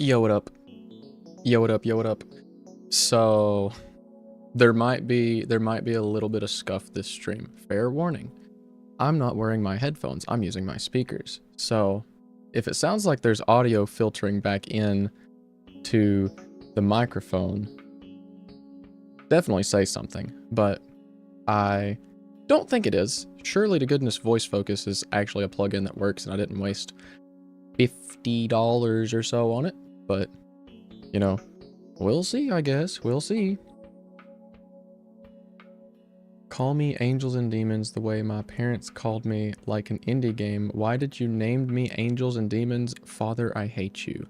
Yo, what up? Yo, what up? Yo, what up? So there might be a little bit of scuff this stream. Fair warning. I'm not wearing my headphones. I'm using my speakers. So if it sounds like there's audio filtering back in to the microphone, definitely say something. But I don't think it is. Surely to goodness Voice Focus is actually a plugin that works and I didn't waste $50 or so on it. But, you know, we'll see, I guess. We'll see. Call me Angels and Demons the way my parents called me, like an indie game. Why did you name me Angels and Demons? Father, I hate you.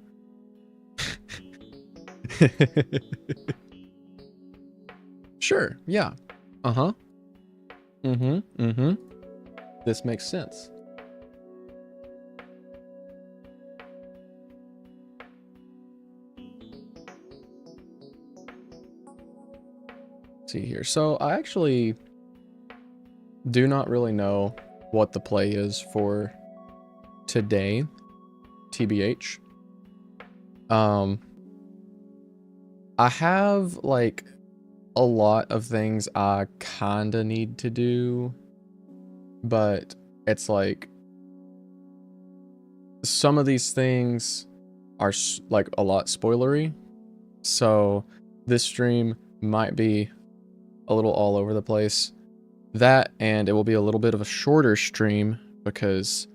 Sure, yeah. Uh-huh. This makes sense. Let's see here. So I actually do not really know what the play is for today, TBH. I have like a lot of things I kinda need to do, but it's like some of these things are like a lot spoilery, so this stream might be a little all over the place. That, and it will be a little bit of a shorter stream because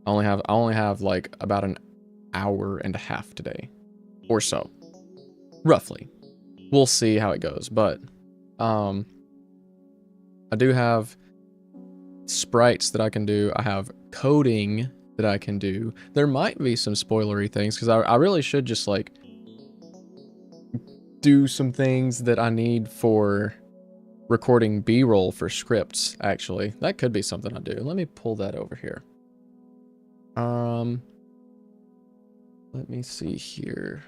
I only have like about an hour and a half today or so, roughly. We'll see how it goes, but I do have sprites that I can do. I have coding that I can do. There might be some spoilery things because I really should just like do some things that I need for recording B-roll for scripts. Actually, that could be something I do. Let me pull that over here. Let me see here.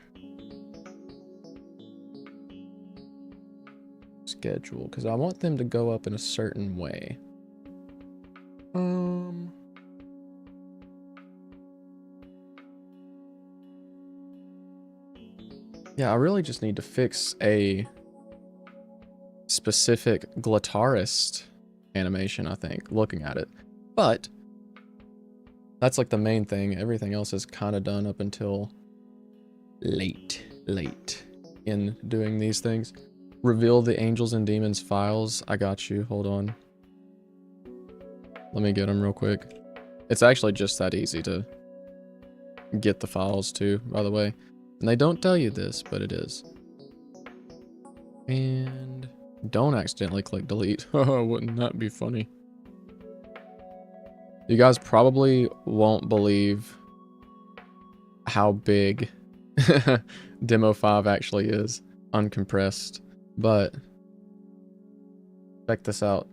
Schedule, because I want them to go up in a certain way. Yeah, I really just need to fix a specific guitarist animation, I think, looking at it. But that's like the main thing. Everything else is kind of done up until late in doing these things. Reveal the Angels and Demons files. I got you. Hold on. Let me get them real quick. It's actually just that easy to get the files too, by the way. And they don't tell you this, but it is. And don't accidentally click delete. Wouldn't that be funny? You guys probably won't believe how big Demo 5 actually is, uncompressed. But check this out.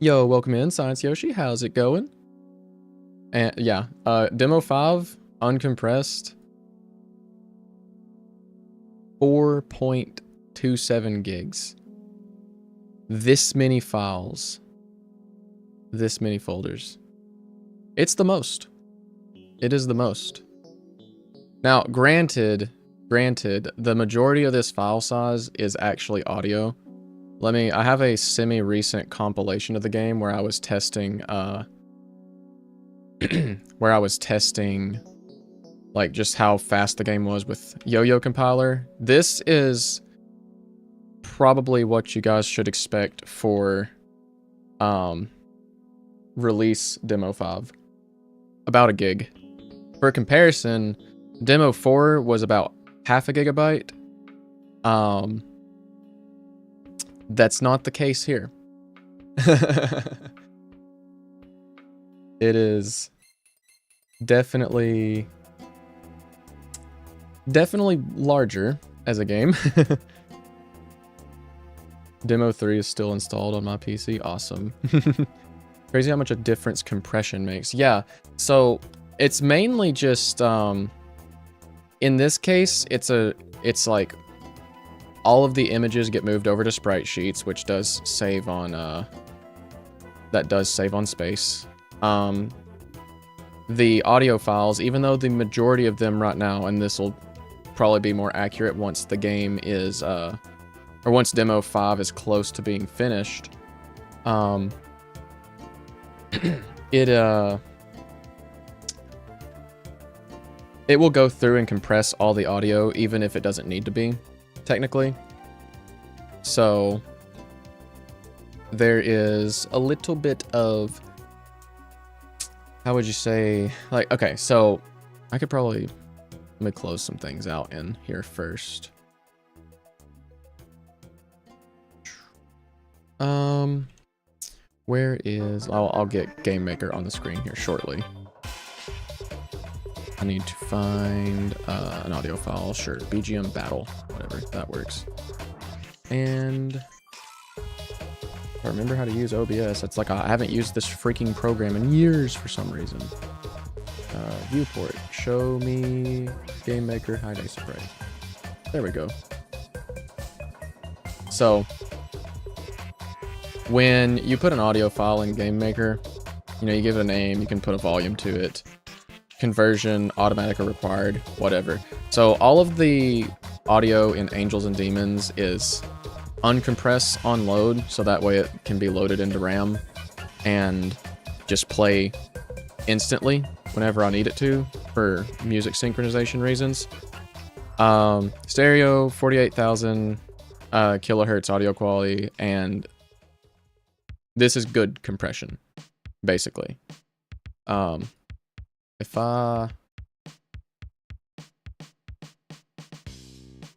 Yo, welcome in, Science Yoshi. How's it going? And yeah, Demo 5, uncompressed, 4.27 gigs. This many files. This many folders. It's the most. It is the most. Now, granted, the majority of this file size is actually audio. I have a semi-recent compilation of the game where I was testing, like just how fast the game was with Yo-Yo Compiler. This is probably what you guys should expect for, release Demo 5. About a gig. For comparison, Demo 4 was about half a gigabyte. That's not the case here. It is definitely larger as a game. Demo 3 is still installed on my PC. Awesome. Crazy how much a difference compression makes. Yeah, so it's mainly just in this case, it's like all of the images get moved over to sprite sheets, which does save on that does save on space. the audio files, even though the majority of them right now, and this will probably be more accurate once the game is, or once demo 5 is close to being finished, it will go through and compress all the audio, even if it doesn't need to be, technically. So there is a little bit of, how would you say, like, okay, so I could probably, let me close some things out in here first. Where is, I'll get Game Maker on the screen here shortly. I need to find an audio file, sure, BGM battle, whatever, that works. And I remember how to use OBS. It's like I haven't used this freaking program in years for some reason. Viewport, show me Game Maker hide ice spray. There we go. So when you put an audio file in Game Maker, you know, you give it a name, you can put a volume to it. Conversion, automatic or required, whatever. So all of the audio in Angels and Demons is uncompress on load, so that way it can be loaded into RAM and just play instantly whenever I need it to for music synchronization reasons. Stereo, 48,000 kilohertz audio quality, and this is good compression, basically. If I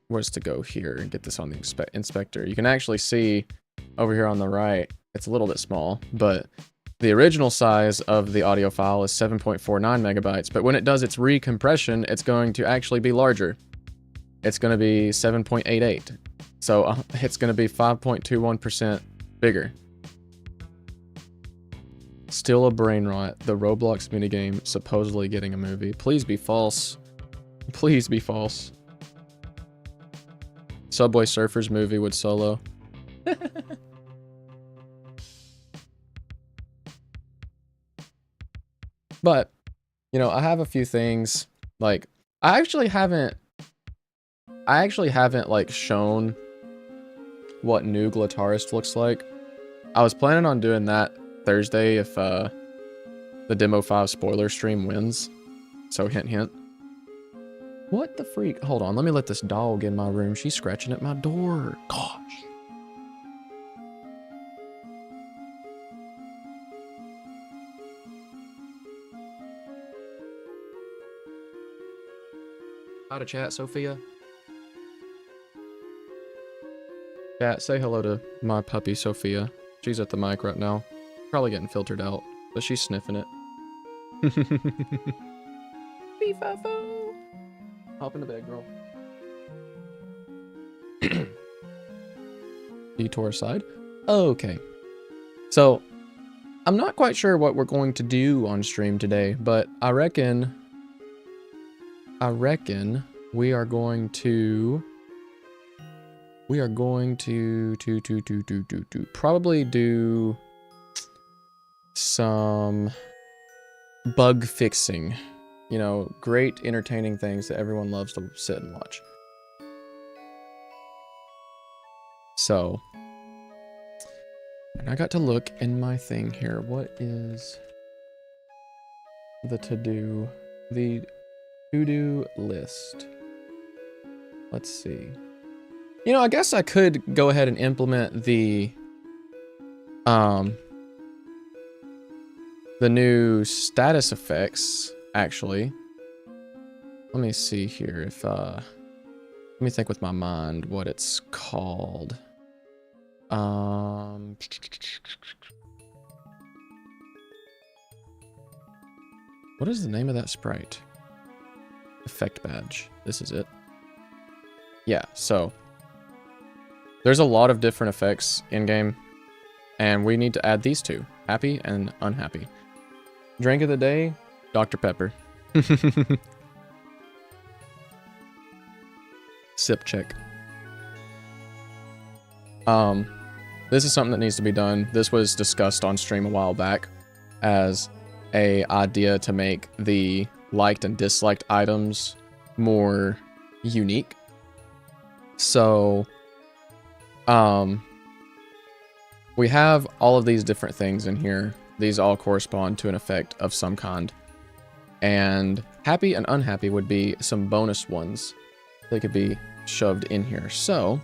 was to go here and get this on the inspector, you can actually see over here on the right, it's a little bit small, but the original size of the audio file is 7.49 megabytes, but when it does its recompression, it's going to actually be larger. It's going to be 7.88. So it's going to be 5.21% bigger. Still a brain rot. The Roblox minigame supposedly getting a movie. Please be false. Please be false. Subway Surfers movie with Solo. But, you know, I have a few things, like, I actually haven't, like, shown what new Guitarist looks like. I was planning on doing that Thursday if, the Demo 5 spoiler stream wins. So, hint, hint. What the freak? Hold on, let me let this dog in my room. She's scratching at my door. Gosh. How to chat, Sophia? Chat, say hello to my puppy, Sophia. She's at the mic right now. Probably getting filtered out, but she's sniffing it. Beefo! Hop in the bed, girl. Detour aside. Okay. So, I'm not quite sure what we're going to do on stream today, but I reckon we are going to probably do some bug fixing. You know, great entertaining things that everyone loves to sit and watch. So, and I got to look in my thing here. What is the to-do? The to-do list. Let's see. You know, I guess I could go ahead and implement the new status effects, actually. Let me see here if, let me think with my mind what it's called. What is the name of that sprite? Effect badge. This is it. Yeah, so there's a lot of different effects in-game, and we need to add these two, happy and unhappy. Drink of the day, Dr. Pepper. Sip check. This is something that needs to be done. This was discussed on stream a while back, as a idea to make the liked and disliked items more unique. So, we have all of these different things in here. These all correspond to an effect of some kind. And happy and unhappy would be some bonus ones. They could be shoved in here. So,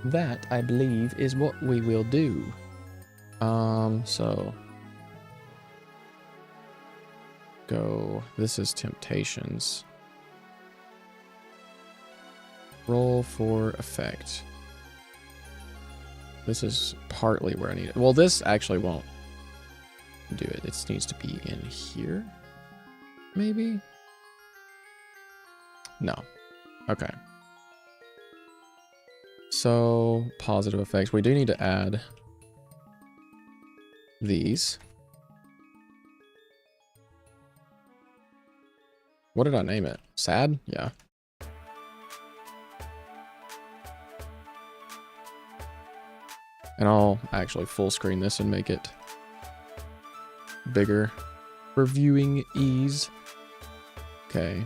that, I believe, is what we will do. So... go... This is Temptations. Roll for effect. This is partly where I need it. Well, this actually won't do it. It needs to be in here. Maybe? No. Okay. So, positive effects. We do need to add these. What did I name it? Sad? Yeah. And I'll actually full screen this and make it bigger for viewing ease. Okay.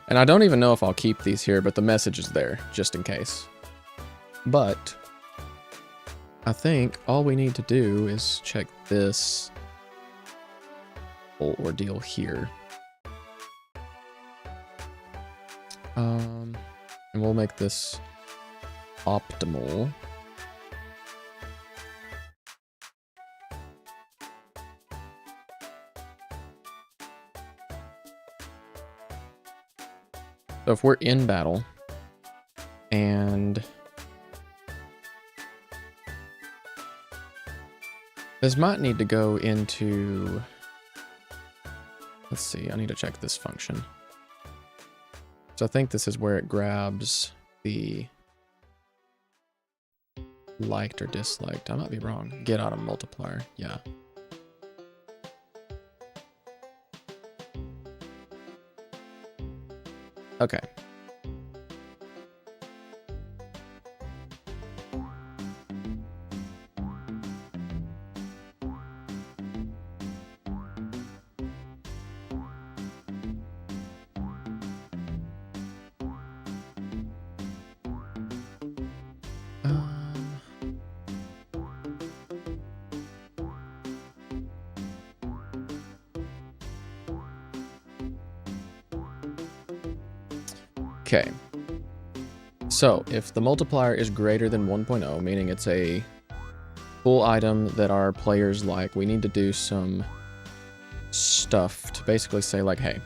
And I don't even know if I'll keep these here, but the message is there, just in case. But I think all we need to do is check this whole ordeal here. And we'll make this optimal. So if we're in battle and this might need to go into, let's see, I need to check this function. So I think this is where it grabs the liked or disliked. I might be wrong. Get out of multiplier. Yeah. Okay. Okay, so if the multiplier is greater than 1.0, meaning it's a full item that our players like, we need to do some stuff to basically say like, hey,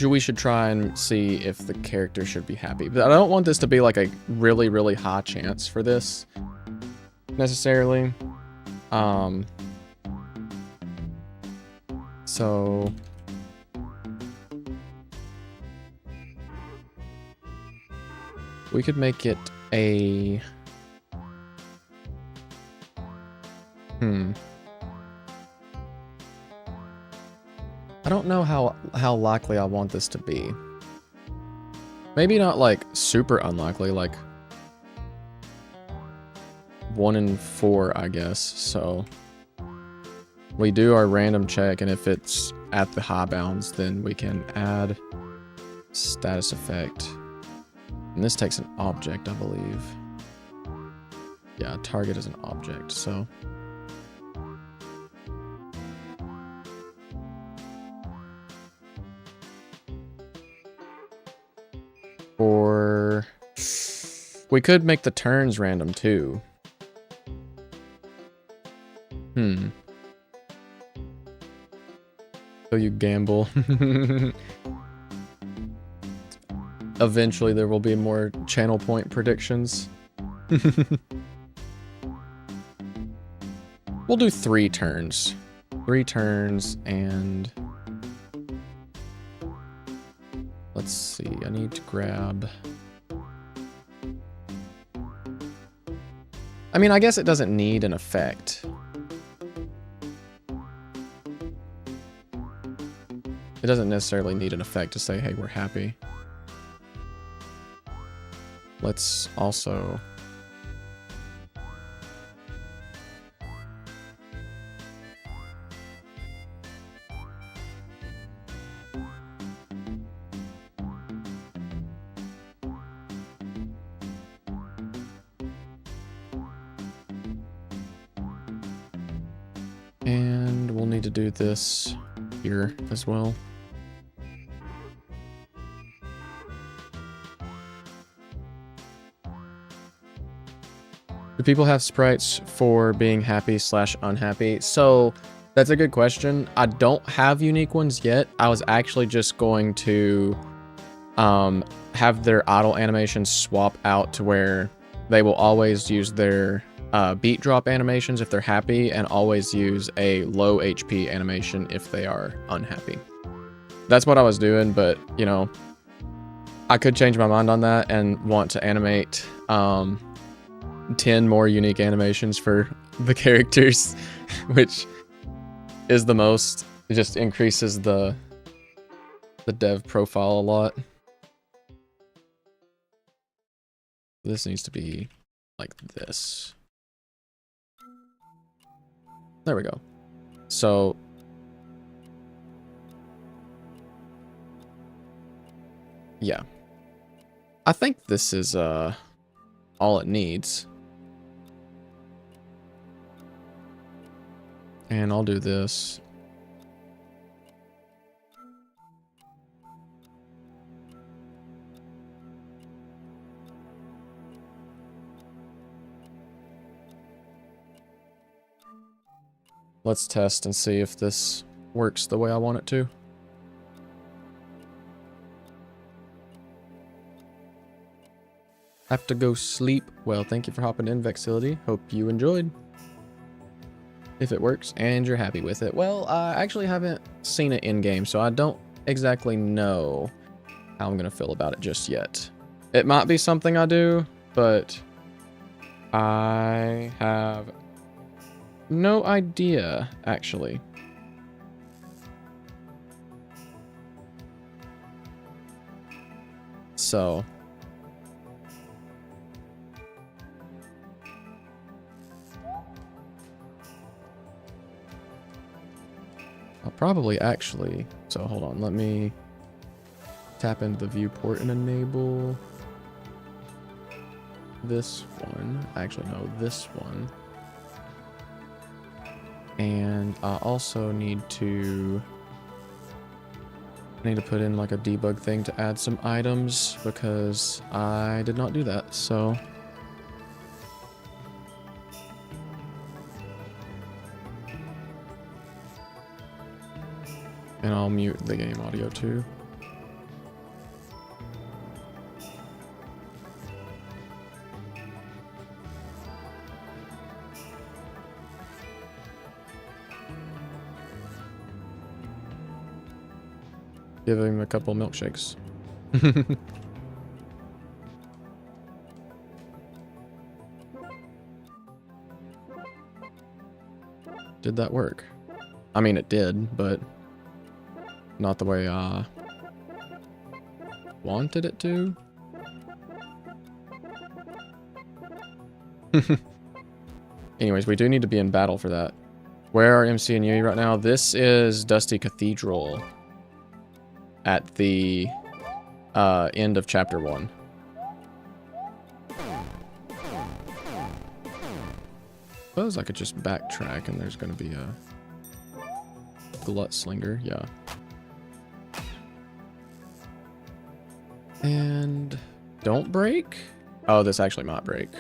we should try and see if the character should be happy. But I don't want this to be like a really, really high chance for this necessarily. So we could make it a I don't know how likely I want this to be. Maybe not like super unlikely, like 1 in 4, I guess. So we do our random check, and if it's at the high bounds, then we can add status effect. And this takes an object, I believe. Yeah, target is an object, so. Or we could make the turns random too. So you gamble. Eventually there will be more channel point predictions. We'll do 3 turns. 3 turns, and let's see, I need to grab... I mean, I guess it doesn't need an effect. It doesn't necessarily need an effect to say, hey, we're happy. Let's also... And we'll need to do this here as well. Do people have sprites for being happy / unhappy? So that's a good question. I don't have unique ones yet. I was actually just going to have their idle animations swap out to where they will always use their beat drop animations if they're happy, and always use a low HP animation if they are unhappy. That's what I was doing, but, you know, I could change my mind on that and want to animate 10 more unique animations for the characters, which is the most. It just increases the dev profile a lot. This needs to be like this. There we go. So yeah, I think this is all it needs. And I'll do this. Let's test and see if this works the way I want it to. Have to go sleep. Well, thank you for hopping in, Vexility. Hope you enjoyed. If it works and you're happy with it. Well, I actually haven't seen it in-game, so I don't exactly know how I'm going to feel about it just yet. It might be something I do, but I have no idea, actually. So I'll probably actually, so hold on, let me tap into the viewport and enable this one. Actually, no, this one. And I also need to put in like a debug thing to add some items because I did not do that, so. And I'll mute the game audio too. Give him a couple milkshakes. Did that work? I mean, it did, but not the way I wanted it to. Anyways, we do need to be in battle for that. Where are MC and Yui right now? This is Dusty Cathedral at the end of chapter 1. Suppose I could just backtrack and there's going to be a glut slinger. Yeah. And don't break? Oh, this actually might break.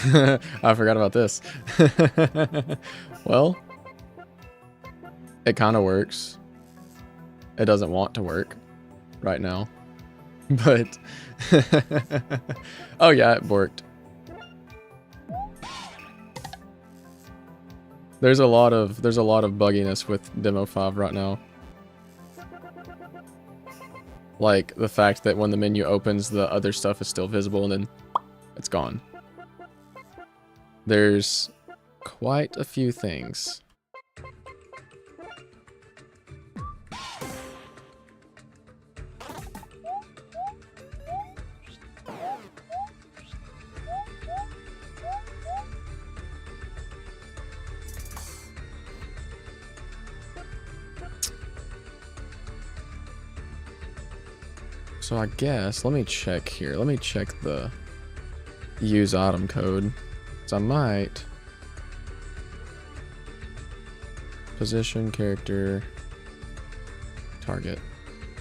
I forgot about this. Well, it kind of works. It doesn't want to work right now. But oh yeah, it worked. There's a lot of bugginess with Demo 5 right now. Like the fact that when the menu opens, the other stuff is still visible and then it's gone. There's quite a few things. So I guess, let me check here. Let me check the use item code. So I might position, character, target.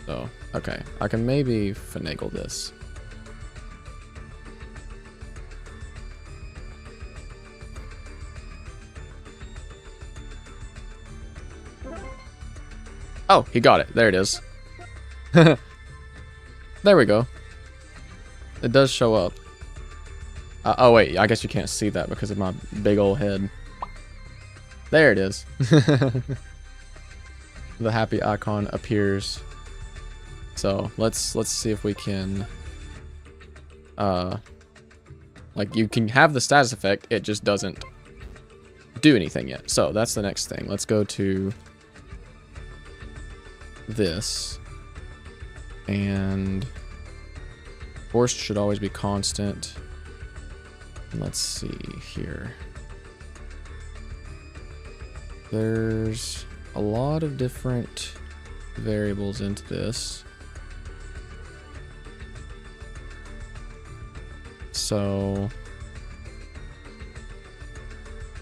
So, okay. I can maybe finagle this. Oh, he got it. There it is. There we go. It does show up. Oh wait, I guess you can't see that because of my big old head. There it is. The happy icon appears. So let's see if we can like you can have the status effect, it just doesn't do anything yet. So that's the next thing. Let's go to this. And force should always be constant. Let's see here. There's a lot of different variables into this. So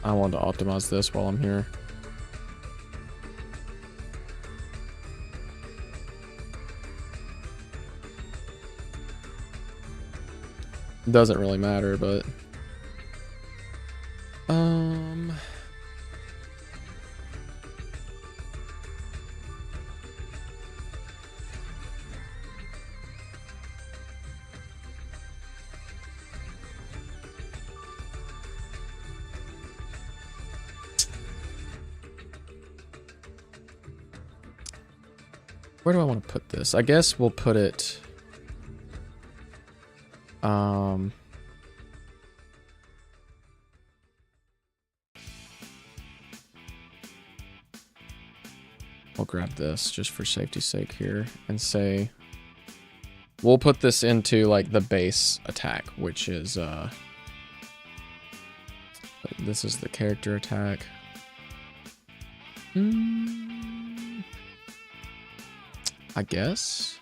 I want to optimize this while I'm here. Doesn't really matter, but where do I want to put this? I guess we'll put it we'll grab this just for safety's sake here and say we'll put this into like the base attack, which is this is the character attack. I guess.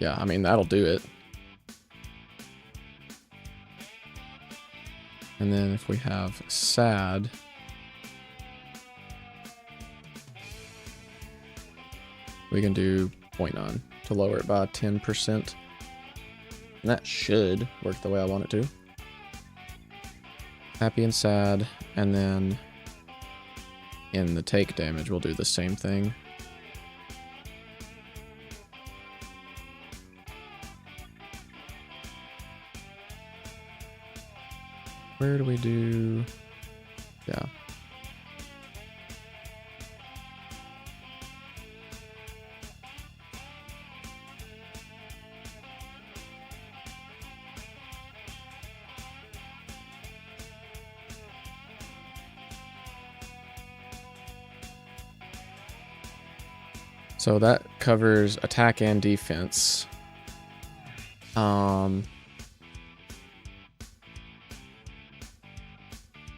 Yeah, I mean, that'll do it. And then if we have sad, we can do 0.9 to lower it by 10%. And that should work the way I want it to. Happy and sad, and then in the take damage, we'll do the same thing. Where do we do? Yeah. So that covers attack and defense.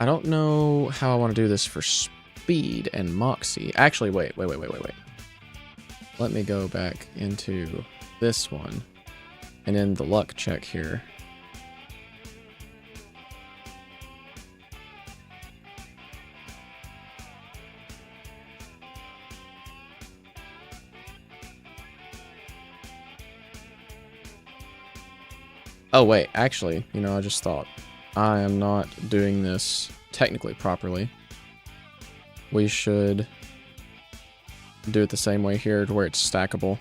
I don't know how I want to do this for speed and moxie. Actually, wait. Let me go back into this one and in the luck check here. Oh wait, actually, you know, I just thought I am not doing this technically properly. We should do it the same way here to where it's stackable.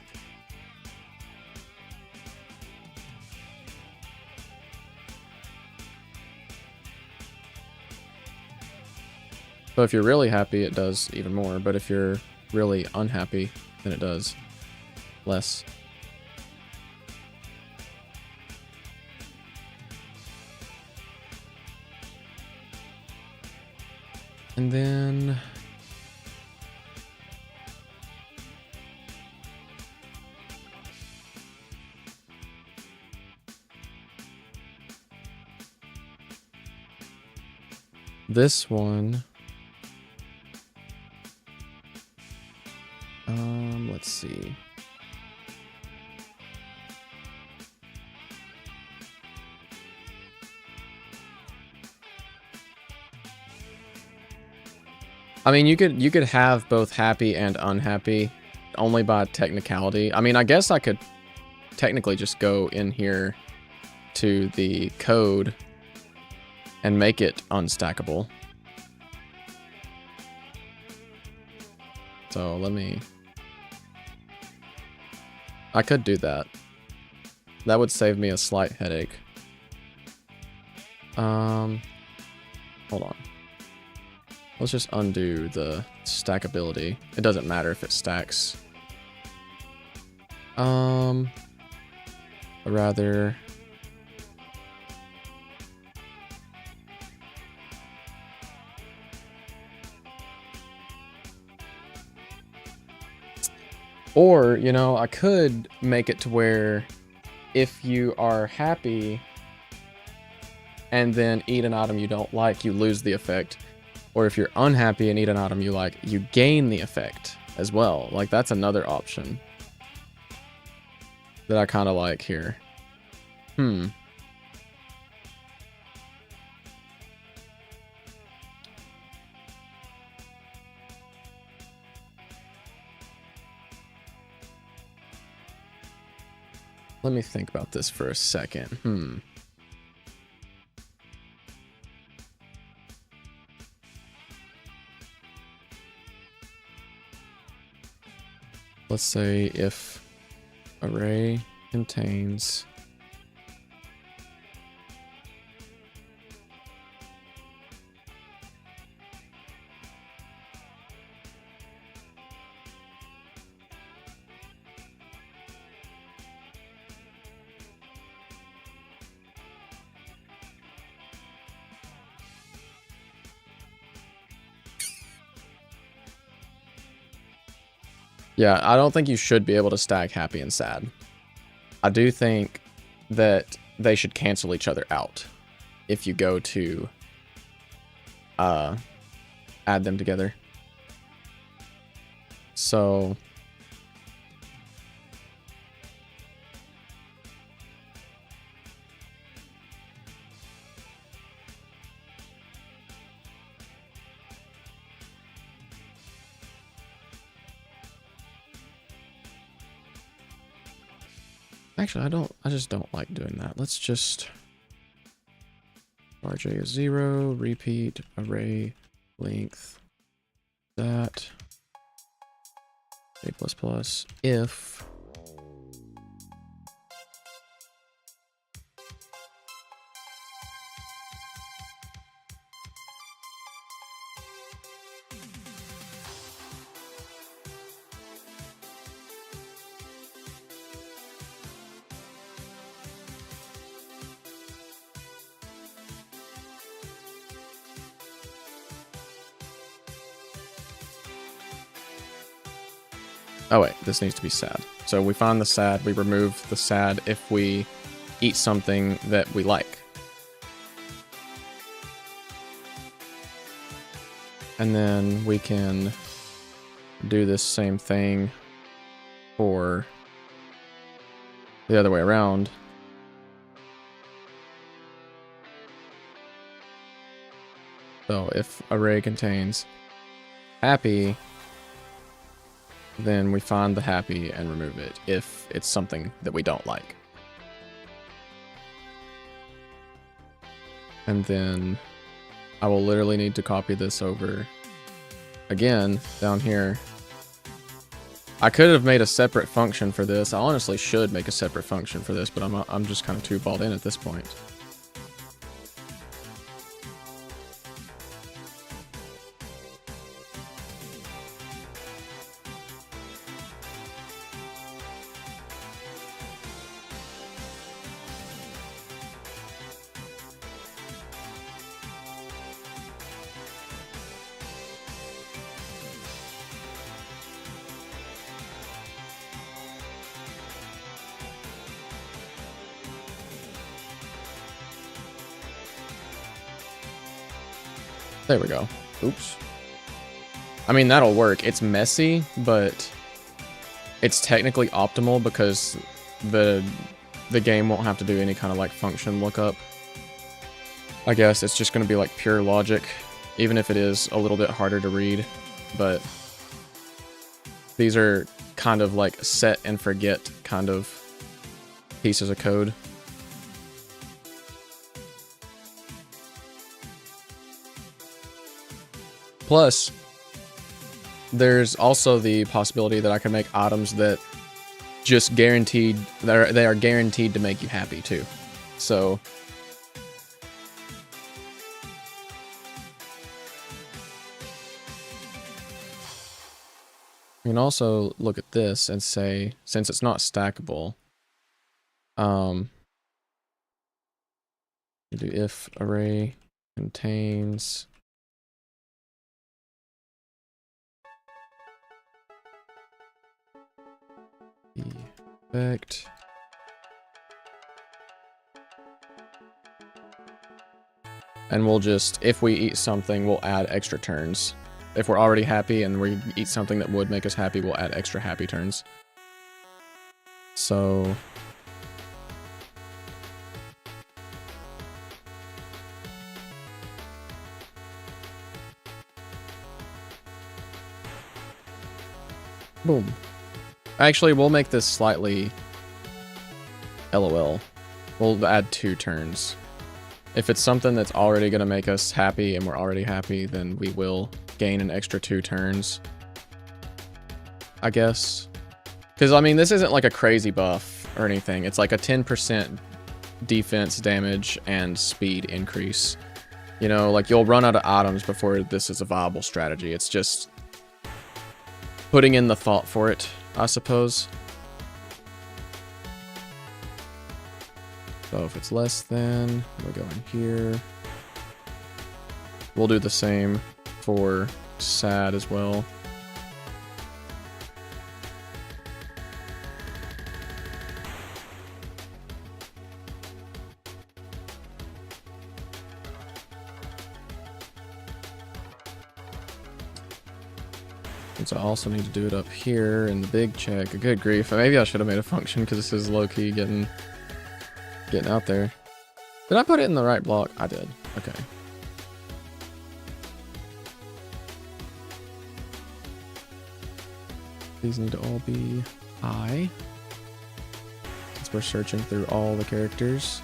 So if you're really happy, it does even more, but if you're really unhappy, then it does less. And then this one, let's see. I mean, you could have both happy and unhappy only by technicality. I mean, I guess I could technically just go in here to the code and make it unstackable. So let me... I could do that. That would save me a slight headache. Hold on. Let's just undo the stackability. It doesn't matter if it stacks. Rather... Or, you know, I could make it to where if you are happy and then eat an item you don't like, you lose the effect. Or if you're unhappy and eat an item you like, you gain the effect as well. Like, that's another option that I kind of like here. Let me think about this for a second. Let's say if array contains Yeah, I don't think you should be able to stack happy and sad. I do think that they should cancel each other out if you go to add them together. So actually, I just don't like doing that. Let's just rj is 0, repeat array length that a++ if oh wait, this needs to be sad. So we find the sad, we remove the sad if we eat something that we like. And then we can do this same thing for the other way around. So if array contains happy, then we find the happy and remove it if it's something that we don't like. And then I will literally need to copy this over again down here. I could have made a separate function for this. I honestly should make a separate function for this, but I'm just kind of too balled in at this point. There we go. Oops. I mean, that'll work. It's messy, but it's technically optimal because the game won't have to do any kind of like function lookup. I guess it's just going to be like pure logic, even if it is a little bit harder to read. But these are kind of like set and forget kind of pieces of code. Plus, there's also the possibility that I can make items that just guaranteed, they are guaranteed to make you happy too. So you can also look at this and say, since it's not stackable, you do if array contains effect. And we'll just, if we eat something, we'll add extra turns. If we're already happy and we eat something that would make us happy, we'll add extra happy turns. So boom. Actually, we'll make this slightly LOL. We'll add 2 turns. If it's something that's already going to make us happy and we're already happy, then we will gain an extra 2 turns, I guess. Because, I mean, this isn't like a crazy buff or anything. It's like a 10% defense damage and speed increase. You know, like you'll run out of items before this is a viable strategy. It's just putting in the thought for it, I suppose. So if it's less than, we'll go in here. We'll do the same for sad as well. So I also need to do it up here in the big check. Good grief. Maybe I should have made a function because this is low-key getting out there. Did I put it in the right block? I did. Okay. These need to all be high, since we're searching through all the characters.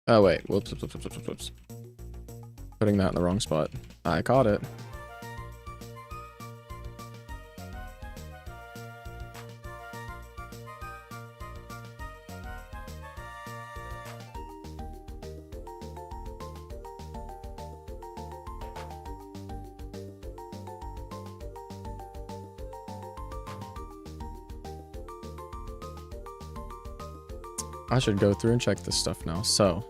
Oh wait, whoops. Putting that in the wrong spot. I caught it. I should go through and check this stuff now. So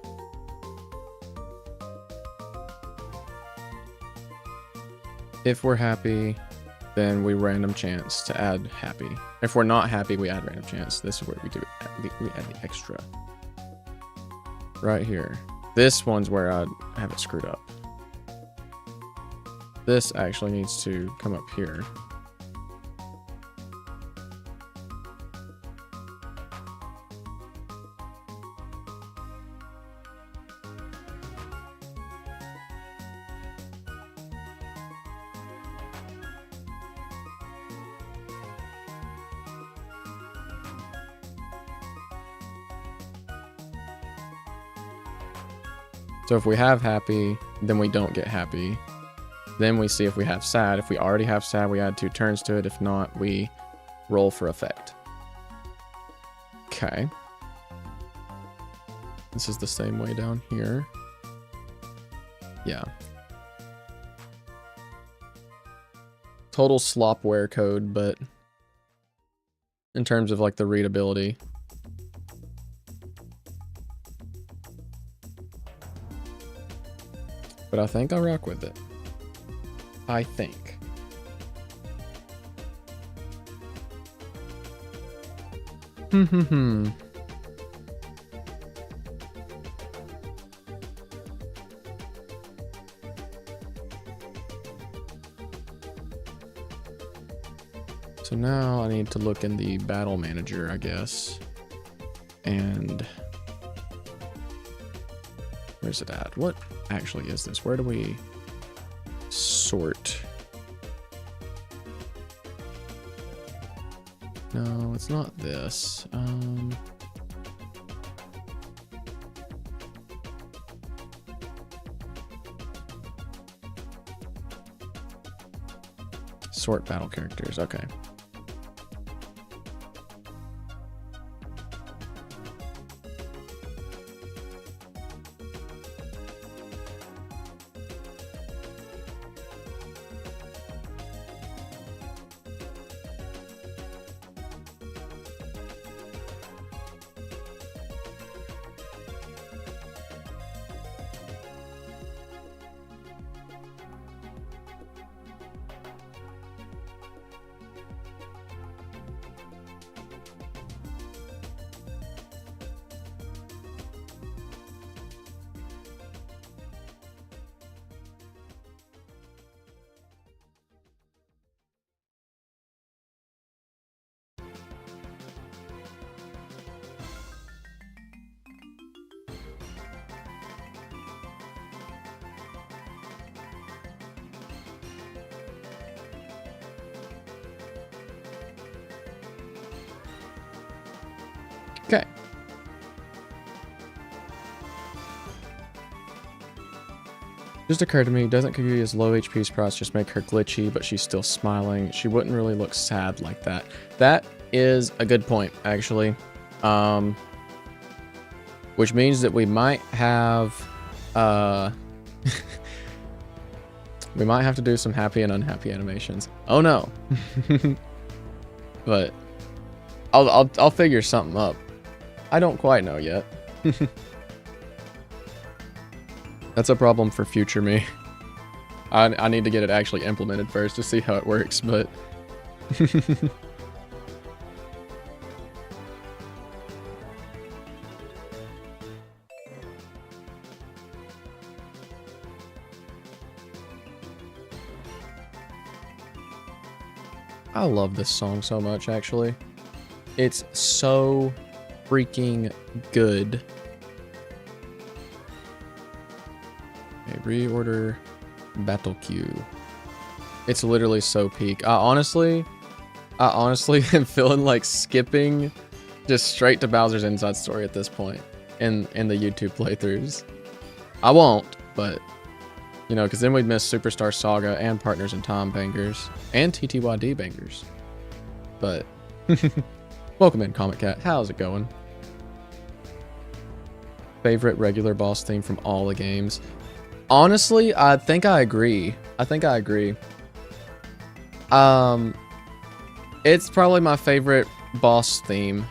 if we're happy, then we random chance to add happy. If we're not happy, we add random chance. This is where we do it. We add the extra. Right here. This one's where I have it screwed up. this actually needs to come up here. So if we have happy, then we don't get happy. Then we see if we have sad. If we already have sad, we add 2 turns to it. If not, we roll for effect. Okay. This is the same way down here. Yeah. Total slopware code, but in terms of like the readability. But I think I'll rock with it. I think. So now I need to look in the battle manager, I guess. And where's it at? What actually is this? Where do we sort? No, it's not this. Sort battle characters. Okay. Okay. Just occurred to me, doesn't Kaguya's low HP sprouts just make her glitchy, but she's still smiling? She wouldn't really look sad like that. That is a good point, actually. Which means that we might have, we might have to do some happy and unhappy animations. Oh no. But I'll figure something up. I don't quite know yet. That's a problem for future me. I need to get it actually implemented first to see how it works, but... I love this song so much, actually. It's so freaking good. Okay, reorder battle queue. It's literally so peak. I honestly am feeling like skipping just straight to Bowser's Inside Story at this point in the YouTube playthroughs. I won't, but you know, because then we'd miss Superstar Saga and Partners in Time bangers and TTYD bangers. But welcome in, Comic Cat. How's it going? Favorite regular boss theme from all the games? Honestly, I think I agree. It's probably my favorite boss theme.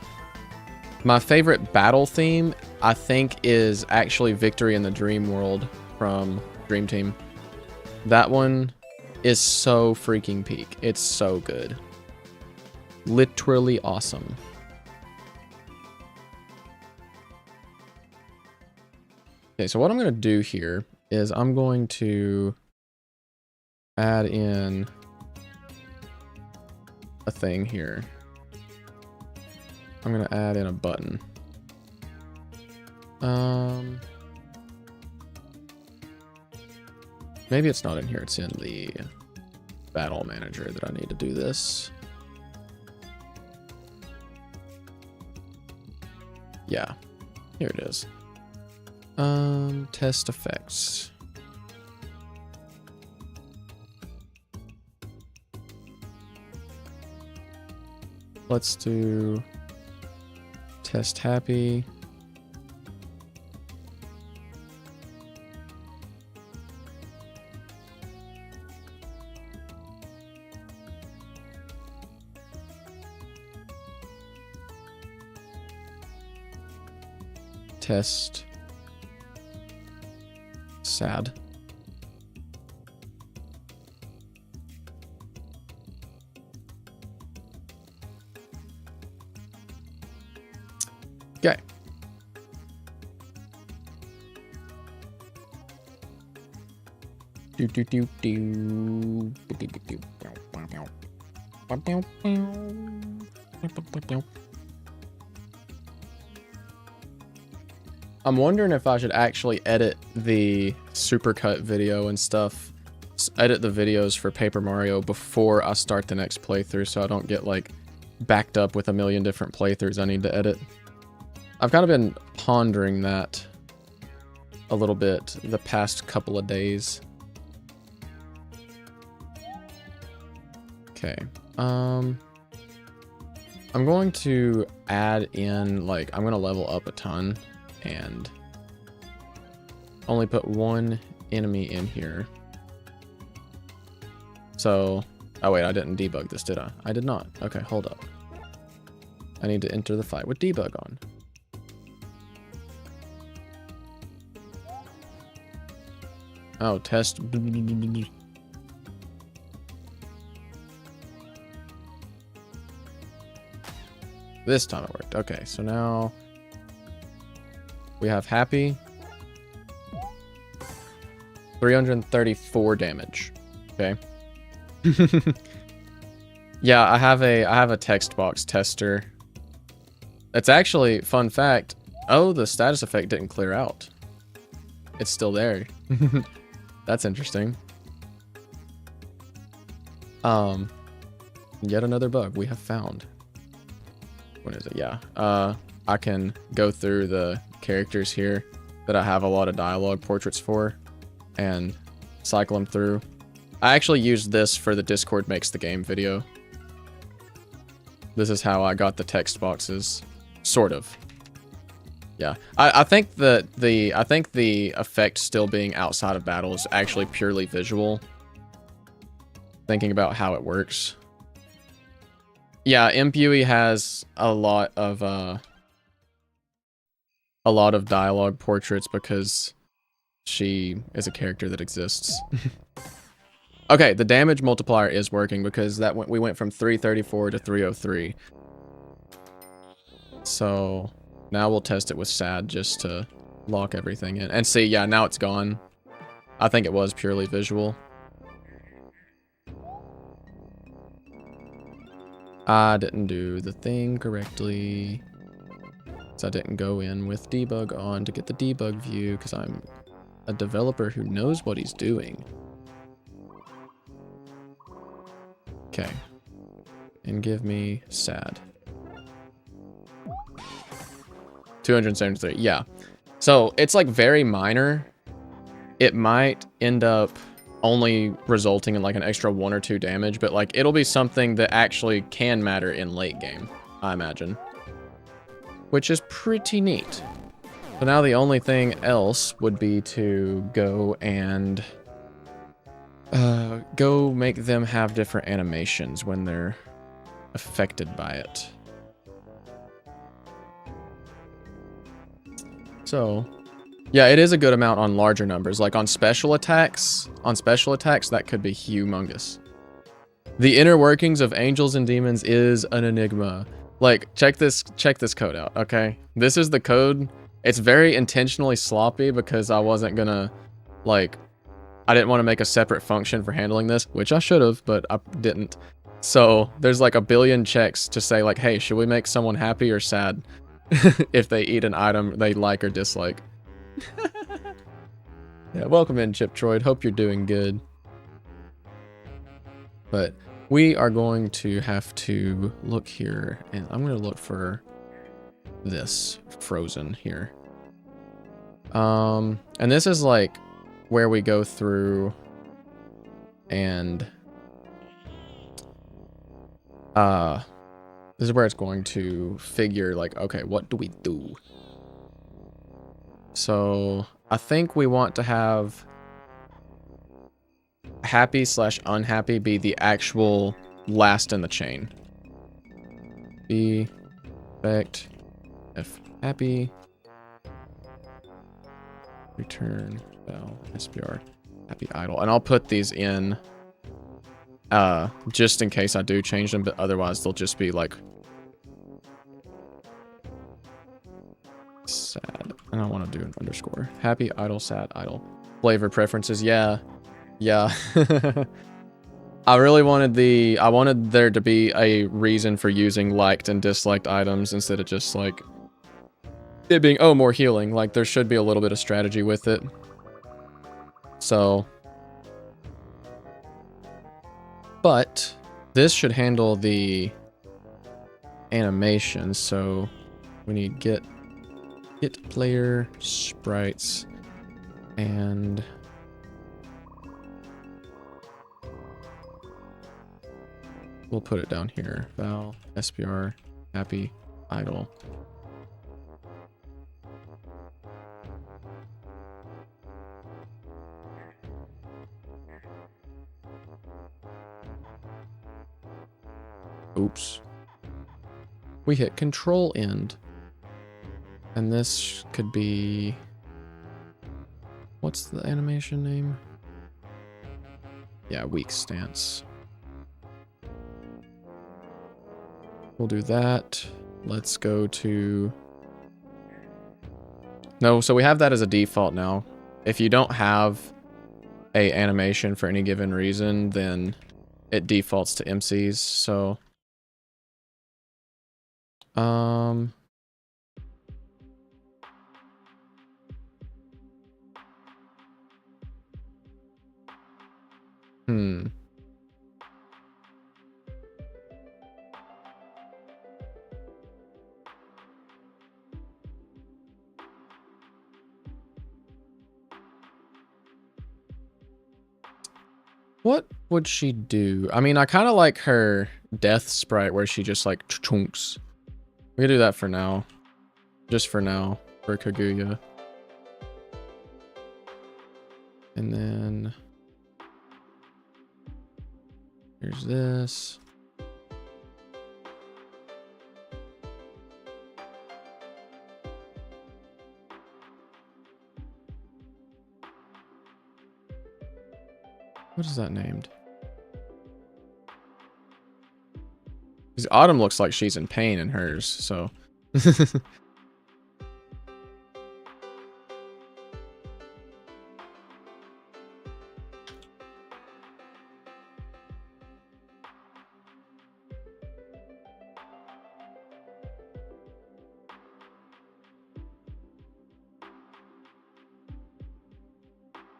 My favorite battle theme, I think, is actually Victory in the Dream World from Dream Team. That one is so freaking peak. It's so good. Literally awesome. Okay, so what I'm going to do here is I'm going to add in a thing here. I'm gonna add in a button. Maybe it's not in here, it's in the battle manager that I need to do this. Yeah, here it is. Test effects. Let's do test happy. Test sad. Okay. I'm wondering if I should actually edit the supercut video and stuff. Edit the videos for Paper Mario before I start the next playthrough so I don't get like backed up with a million different playthroughs I need to edit. I've kind of been pondering that a little bit the past couple of days. Okay. I'm going to add in, like, I'm going to level up a ton and only put one enemy in here. So, oh wait, I didn't debug this, did I? I did not. Okay, hold up. I need to enter the fight with debug on. Oh, test. This time it worked. Okay, so now we have happy. 334 damage. Okay. Yeah, I have a text box tester. It's actually, fun fact, oh, the status effect didn't clear out. It's still there. That's interesting. Yet another bug we have found. What is it? Yeah. I can go through the characters here that I have a lot of dialogue portraits for and cycle them through. I actually used this for the Discord Makes the Game video. This is how I got the text boxes, sort of. Yeah, I think that the effect still being outside of battle is actually purely visual. Thinking about how it works. Yeah, Impui has a lot of dialogue portraits because she is a character that exists. Okay, the damage multiplier is working because we went from 334 to 303. So now we'll test it with sad just to lock everything in. And see, yeah, now it's gone. I think it was purely visual. I didn't do the thing correctly. So I didn't go in with debug on to get the debug view because I'm a developer who knows what he's doing. Okay. And give me sad. 273, yeah. So it's like very minor. It might end up only resulting in like an extra 1 or 2 damage, but like it'll be something that actually can matter in late game, I imagine. Which is pretty neat. So now the only thing else would be to go and go make them have different animations when they're affected by it. So, yeah, it is a good amount on larger numbers. Like on special attacks, that could be humongous. The inner workings of angels and demons is an enigma. Like, check this code out, okay? This is the code. It's very intentionally sloppy because I wasn't gonna, like, I didn't want to make a separate function for handling this, which I should have, but I didn't. So there's like a billion checks to say like, hey, should we make someone happy or sad if they eat an item they like or dislike? Yeah, welcome in, Chiptroid. Hope you're doing good. But we are going to have to look here, and I'm going to look for this frozen here. And this is like where we go through and this is where it's going to figure like, okay, what do we do? So I think we want to have happy / unhappy be the actual last in the chain. B effect if happy return val SPR happy idle, and I'll put these in just in case I do change them, but otherwise they'll just be like sad, and I want to do an underscore happy idle sad idle flavor preferences. Yeah. I really wanted I wanted there to be a reason for using liked and disliked items instead of just like it being, oh, more healing. Like there should be a little bit of strategy with it. So, but this should handle the animation. So we need get player sprites and we'll put it down here. Val, SPR, happy, idle. Oops. We hit control end. And this could be... What's the animation name? Yeah, weak stance. We'll do that. Let's go to... No, so we have that as a default now. If you don't have a animation for any given reason, then it defaults to MCs, so... What would she do? I mean, I kind of like her death sprite where she just like chunks. We can do that for now. Just for now, for Kaguya. And then... Here's this. What is that named? Because Autumn looks like she's in pain in hers, so...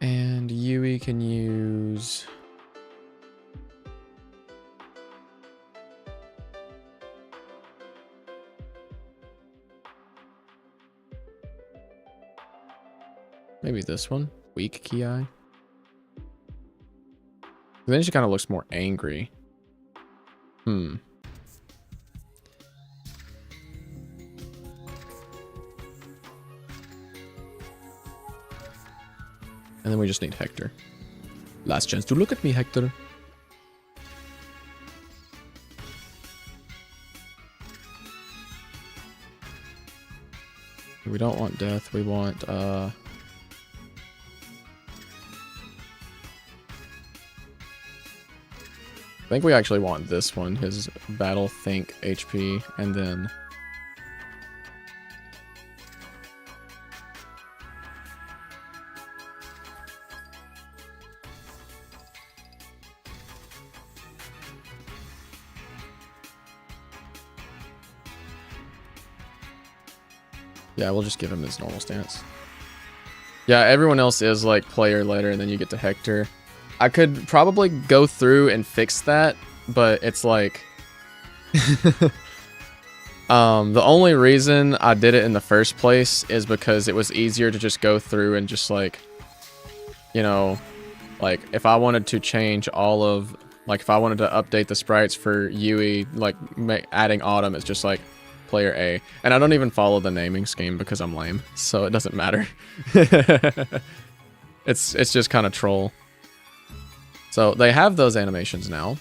And Yui can use... Maybe this one? Weak Ki. Then she kind of looks more angry. And then we just need Hector. Last chance to look at me, Hector. We don't want death, we want, I think we actually want this one, his Battle Think HP, and then... Yeah, we'll just give him his normal stance. Yeah, everyone else is like player later, and then you get to Hector. I could probably go through and fix that, but it's like... the only reason I did it in the first place is because it was easier to just go through and just like, you know, like if I wanted to change all of, like if I wanted to update the sprites for Yui, like adding Autumn, it's just like player A. And I don't even follow the naming scheme because I'm lame, so it doesn't matter. It's just kind of troll. So they have those animations now.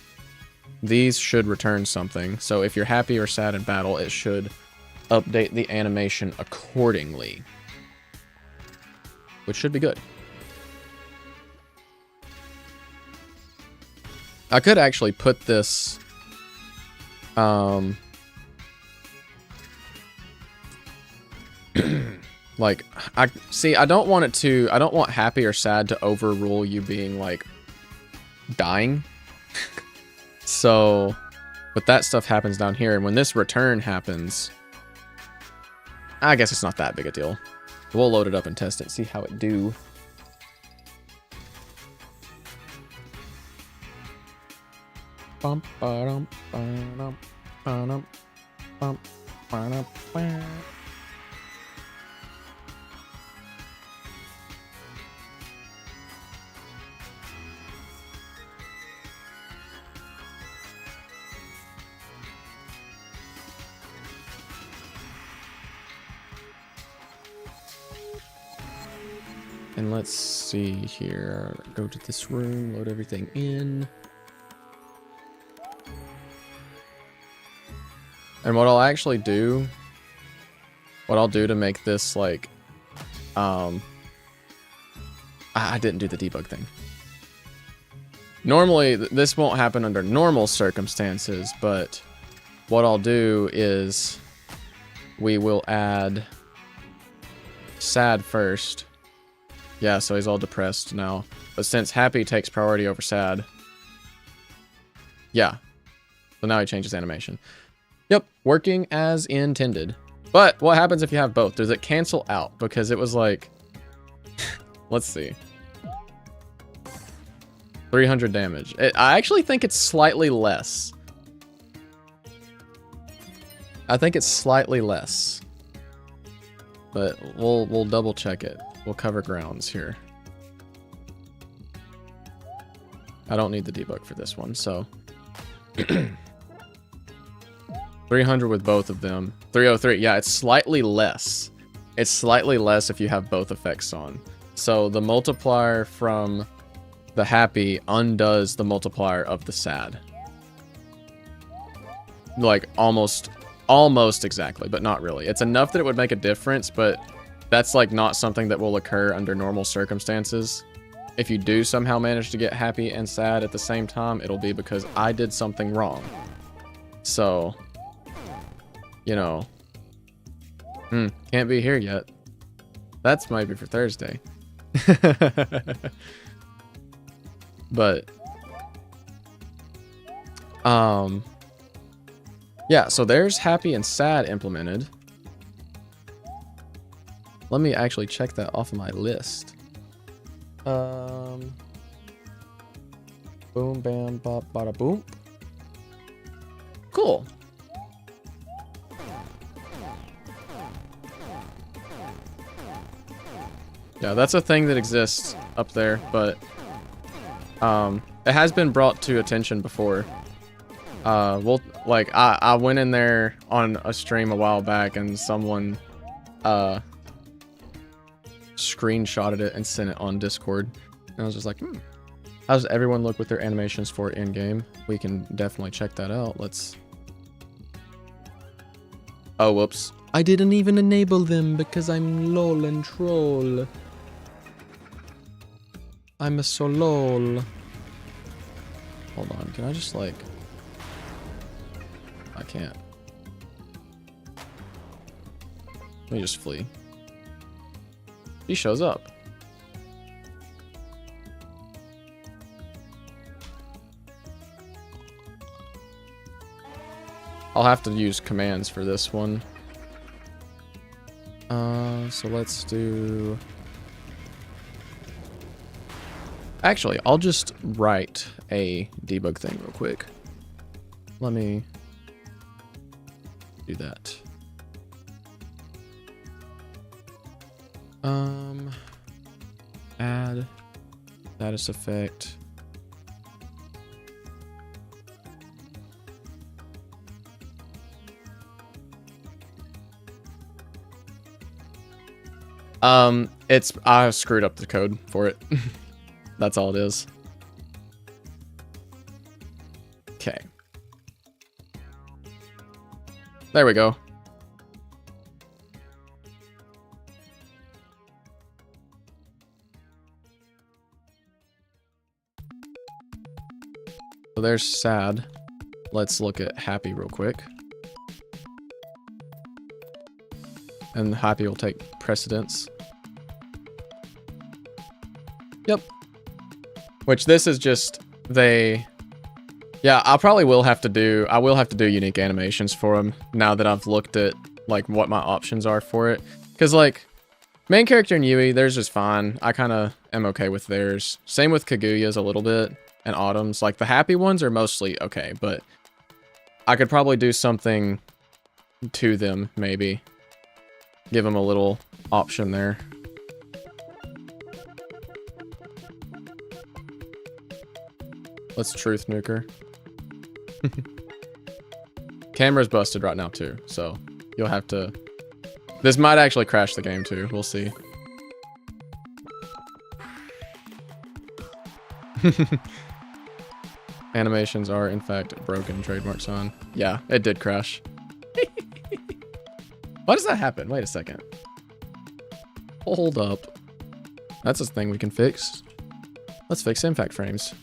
These should return something. So if you're happy or sad in battle, it should update the animation accordingly, which should be good. I could actually put this like I don't want happy or sad to overrule you being like dying. So, but that stuff happens down here, and when this return happens, I guess it's not that big a deal. We'll load it up and test it, see how it do. Bum, ba-dum, ba-dum, ba-dum, bum, ba-dum, ba. And let's see here. Go to this room, load everything in. And what I'll actually do, what I'll do to make this like, I didn't do the debug thing. Normally, this won't happen under normal circumstances, but what I'll do is we will add sad first. Yeah, so he's all depressed now. But since happy takes priority over sad. Yeah. So now he changes animation. Yep, working as intended. But what happens if you have both? Does it cancel out? Because it was like... let's see. 300 damage. I actually think it's slightly less. I think it's slightly less. But we'll double check it. We'll cover grounds here. I don't need the debug for this one, so... 300 with both of them. 303, yeah, it's slightly less. It's slightly less if you have both effects on. So the multiplier from the happy undoes the multiplier of the sad. Like, almost exactly, but not really. It's enough that it would make a difference, but... that's like not something that will occur under normal circumstances. If you do somehow manage to get happy and sad at the same time, it'll be because I did something wrong. So, you know, can't be here yet. That's maybe for Thursday. But, yeah, so there's happy and sad implemented. Let me actually check that off of my list. Boom, bam, bop, bada, boom. Cool. Yeah, that's a thing that exists up there, but it has been brought to attention before. I went in there on a stream a while back, and someone screenshotted it and sent it on Discord, and I was just like, how does everyone look with their animations for in-game? We can definitely check that out. Let's... oh, whoops. I didn't even enable them because I'm lol and troll. I'm a so lol. Hold on, can I just like... I can't. Let me just flee. He shows up. I'll have to use commands for this one. So let's do... Actually, I'll just write a debug thing real quick. Let me do that. Add status effect. I screwed up the code for it. That's all it is. Okay. There we go. So there's sad. Let's look at happy real quick. And happy will take precedence. Yep. Which this is just yeah, I will have to do unique animations for them now that I've looked at like what my options are for it. Cause like main character and Yui, theirs is fine. I kind of am okay with theirs. Same with Kaguya's a little bit and Autumn's. Like the happy ones are mostly okay, but I could probably do something to them maybe. Give them a little option there. Let's truth nuker. Camera's busted right now too, so you'll have to... This might actually crash the game too, we'll see. Animations are in fact broken, trademark sign. Yeah, it did crash. Why does that happen? Wait a second. Hold up. That's a thing we can fix. Let's fix impact frames.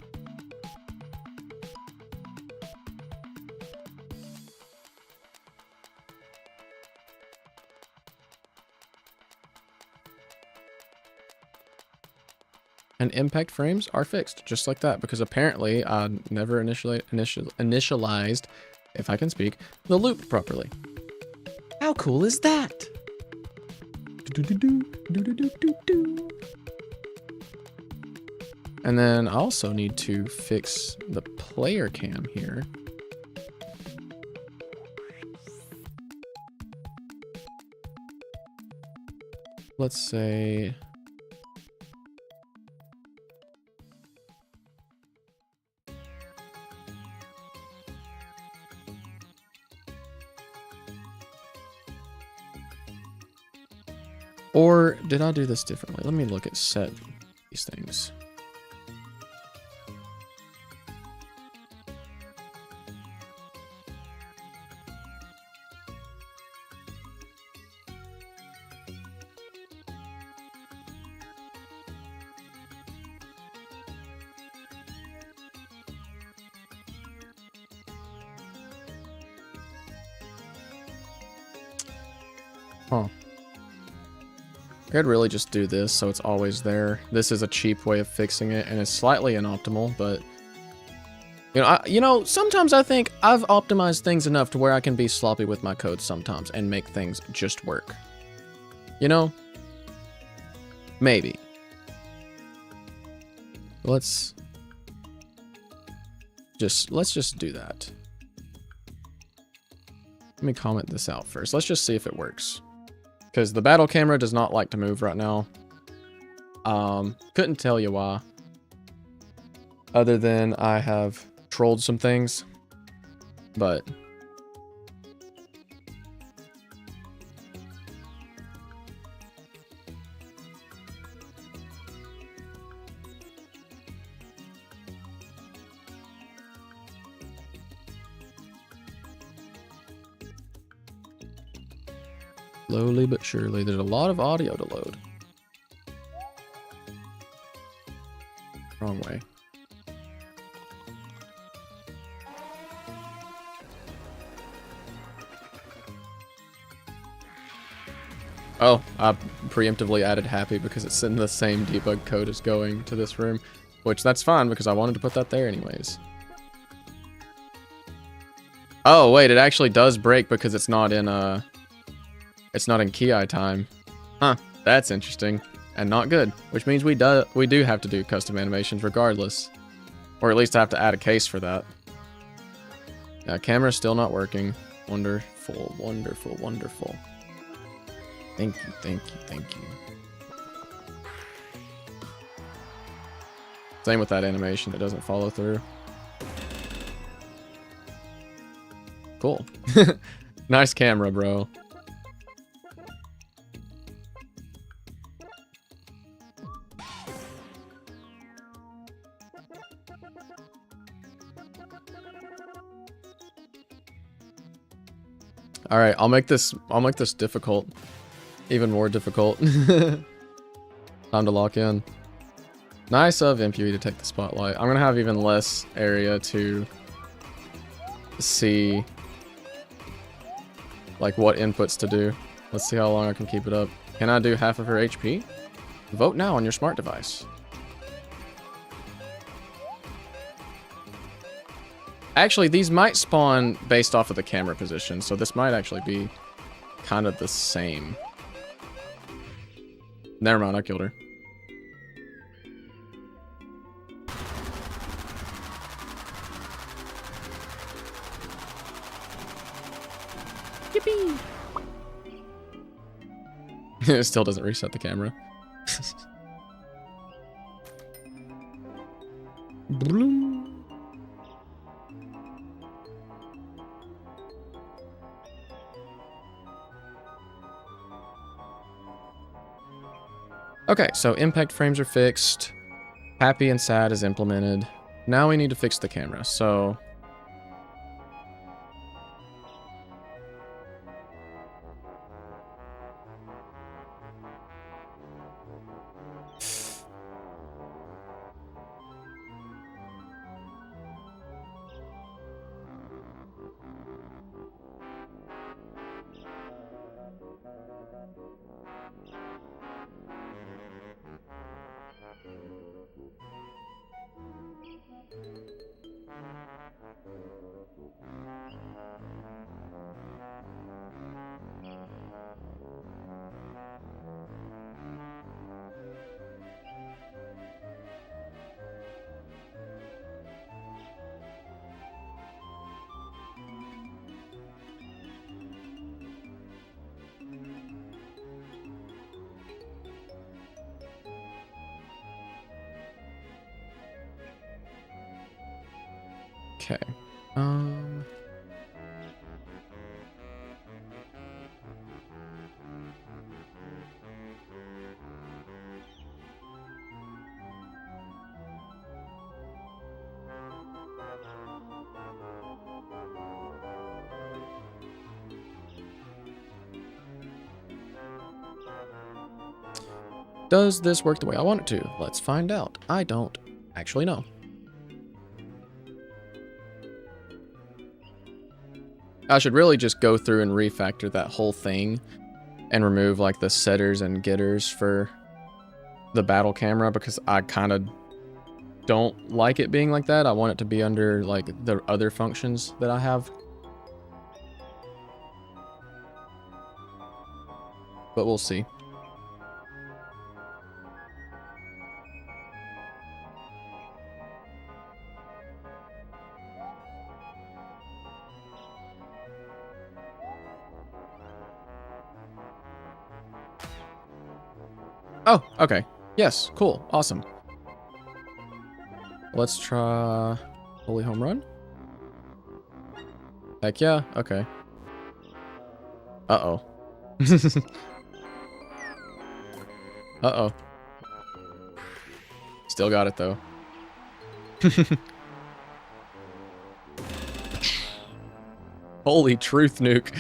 And impact frames are fixed just like that because apparently I never initialized, if I can speak, the loop properly. How cool is that? And then I also need to fix the player cam here. Let's say... Or did I do this differently? Let me look at set these things. Huh. I could really just do this so it's always there. This is a cheap way of fixing it, and it's slightly inoptimal, but... sometimes I think I've optimized things enough to where I can be sloppy with my code sometimes and make things just work. You know? Maybe. Let's just do that. Let me comment this out first. Let's just see if it works. Because the battle camera does not like to move right now. Couldn't tell you why. Other than I have trolled some things. But... slowly but surely, there's a lot of audio to load. Wrong way. Oh, I preemptively added happy because it's in the same debug code as going to this room, which that's fine because I wanted to put that there anyways. Oh, wait, it actually does break because it's not in Ki time. Huh, that's interesting. And not good, which means we do have to do custom animations regardless. Or at least I have to add a case for that. Yeah, camera's still not working. Wonderful, wonderful, wonderful. Thank you, thank you, thank you. Same with that animation, it doesn't follow through. Cool. Nice camera, bro. All right, I'll make this difficult. Even more difficult. Time to lock in. Nice of MPE to take the spotlight. I'm gonna have even less area to see like what inputs to do. Let's see how long I can keep it up. Can I do half of her HP? Vote now on your smart device. Actually, these might spawn based off of the camera position, so this might actually be kind of the same. Never mind, I killed her. Yippee! It still doesn't reset the camera. Okay, so impact frames are fixed. Happy and sad is implemented. Now we need to fix the camera, so... Okay. Does this work the way I want it to? Let's find out. I don't actually know. I should really just go through and refactor that whole thing and remove like the setters and getters for the battle camera because I kind of don't like it being like that. I want it to be under like the other functions that I have. But we'll see. Oh, okay. Yes, cool. Awesome. Let's try Holy Home Run. Heck yeah, okay. Uh-oh. Uh-oh. Still got it, though. Holy truth nuke.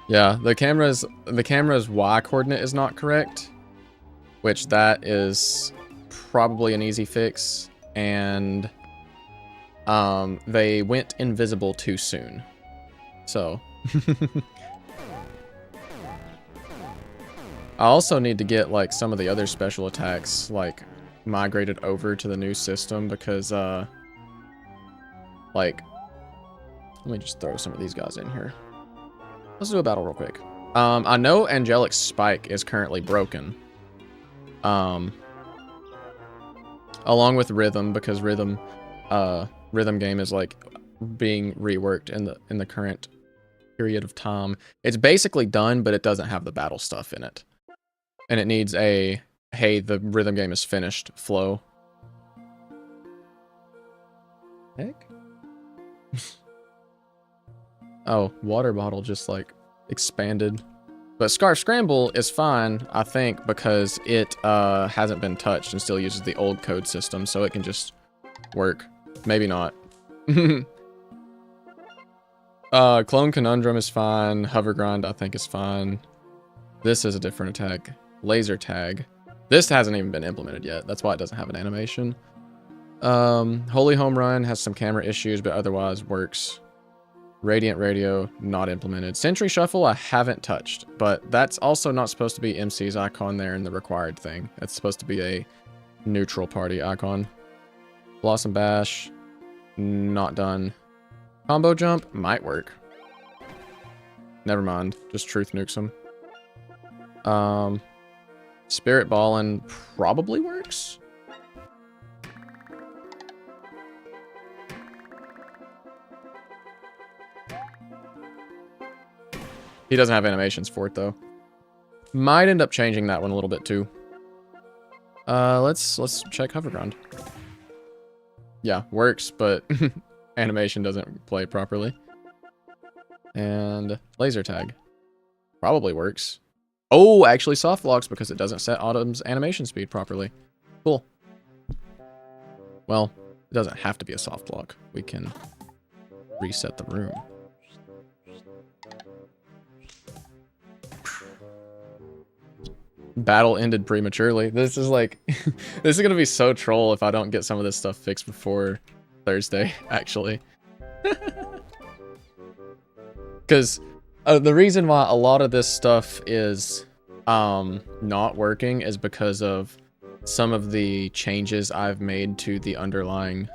Yeah, the camera's Y coordinate is not correct, which that is probably an easy fix, and they went invisible too soon. So I also need to get like some of the other special attacks like migrated over to the new system because, like, let me just throw some of these guys in here. Let's do a battle real quick. I know Angelic Spike is currently broken. Along with Rhythm, because Rhythm game is like being reworked in the current period of time. It's basically done, but it doesn't have the battle stuff in it. And it needs a, hey, the Rhythm game is finished flow. Heck? Oh, water bottle just like expanded. But Scarf Scramble is fine, I think, because it hasn't been touched and still uses the old code system, so it can just work. Maybe not. Clone Conundrum is fine. Hover Grind, I think, is fine. This is a different attack. Laser Tag. This hasn't even been implemented yet. That's why it doesn't have an animation. Holy Home Run has some camera issues, but otherwise works. Radiant Radio, not implemented. Century Shuffle, I haven't touched, but that's also not supposed to be MC's icon there in the required thing. It's supposed to be a neutral party icon. Blossom Bash, not done. Combo Jump, might work. Never mind, just Truth Nukes him. Spirit Ballin' probably works. He doesn't have animations for it, though. Might end up changing that one a little bit, too. Let's check Hoverground. Yeah, works, but animation doesn't play properly. And Laser Tag. Probably works. Oh, actually soft locks because it doesn't set Autumn's animation speed properly. Cool. Well, it doesn't have to be a soft lock. We can reset the room. Battle ended prematurely. This is like, this is gonna be so troll if I don't get some of this stuff fixed before Thursday, actually. Because the reason why a lot of this stuff is not working is because of some of the changes I've made to the underlying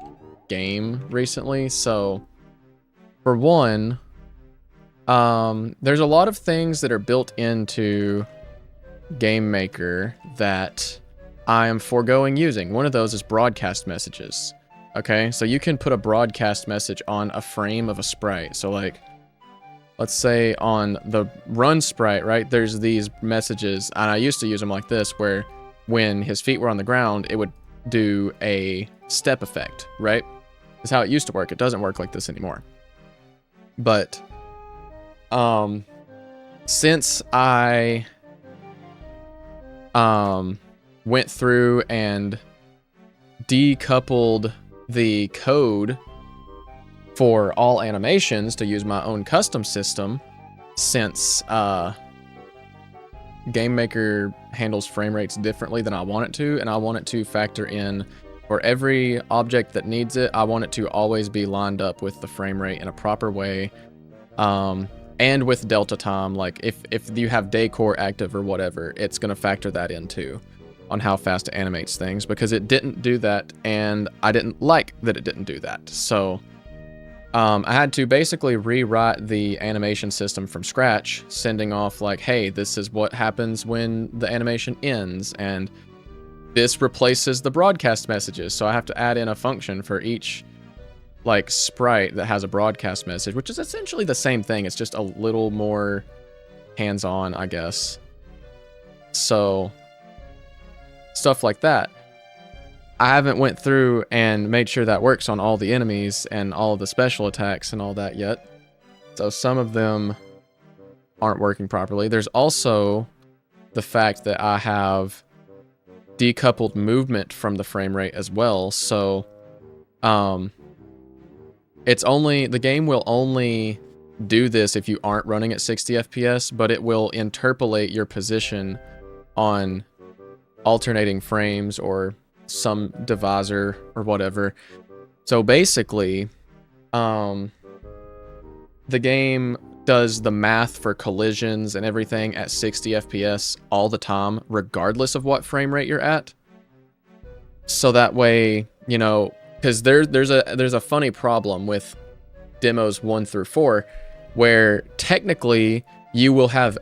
game recently. So, for one, there's a lot of things that are built into Game Maker that I am foregoing using. One of those is broadcast messages. Okay, so you can put a broadcast message on a frame of a sprite. So like, let's say on the run sprite, right, there's these messages, and I used to use them like this, where when his feet were on the ground, it would do a step effect, right? That's how it used to work. It doesn't work like this anymore. But since I went through and decoupled the code for all animations to use my own custom system, since Game Maker handles frame rates differently than I want it to, and I want it to factor in for every object that needs it. I want it to always be lined up with the frame rate in a proper way, and with delta time. Like if you have decor active or whatever, it's going to factor that in too on how fast it animates things, because it didn't do that, and I didn't like that it didn't do that. So I had to basically rewrite the animation system from scratch, sending off like, hey, this is what happens when the animation ends, and this replaces the broadcast messages. So I have to add in a function for each like sprite that has a broadcast message, which is essentially the same thing. It's just a little more hands-on, I guess. So stuff like that. I haven't went through and made sure that works on all the enemies and all of the special attacks and all that yet. So some of them aren't working properly. There's also the fact that I have decoupled movement from the frame rate as well. So it's only, the game will only do this if you aren't running at 60 FPS, but it will interpolate your position on alternating frames or some divisor or whatever. So basically, the game does the math for collisions and everything at 60 FPS all the time, regardless of what frame rate you're at. So that way, you know, because there's a funny problem with demos 1 through 4, where technically you will have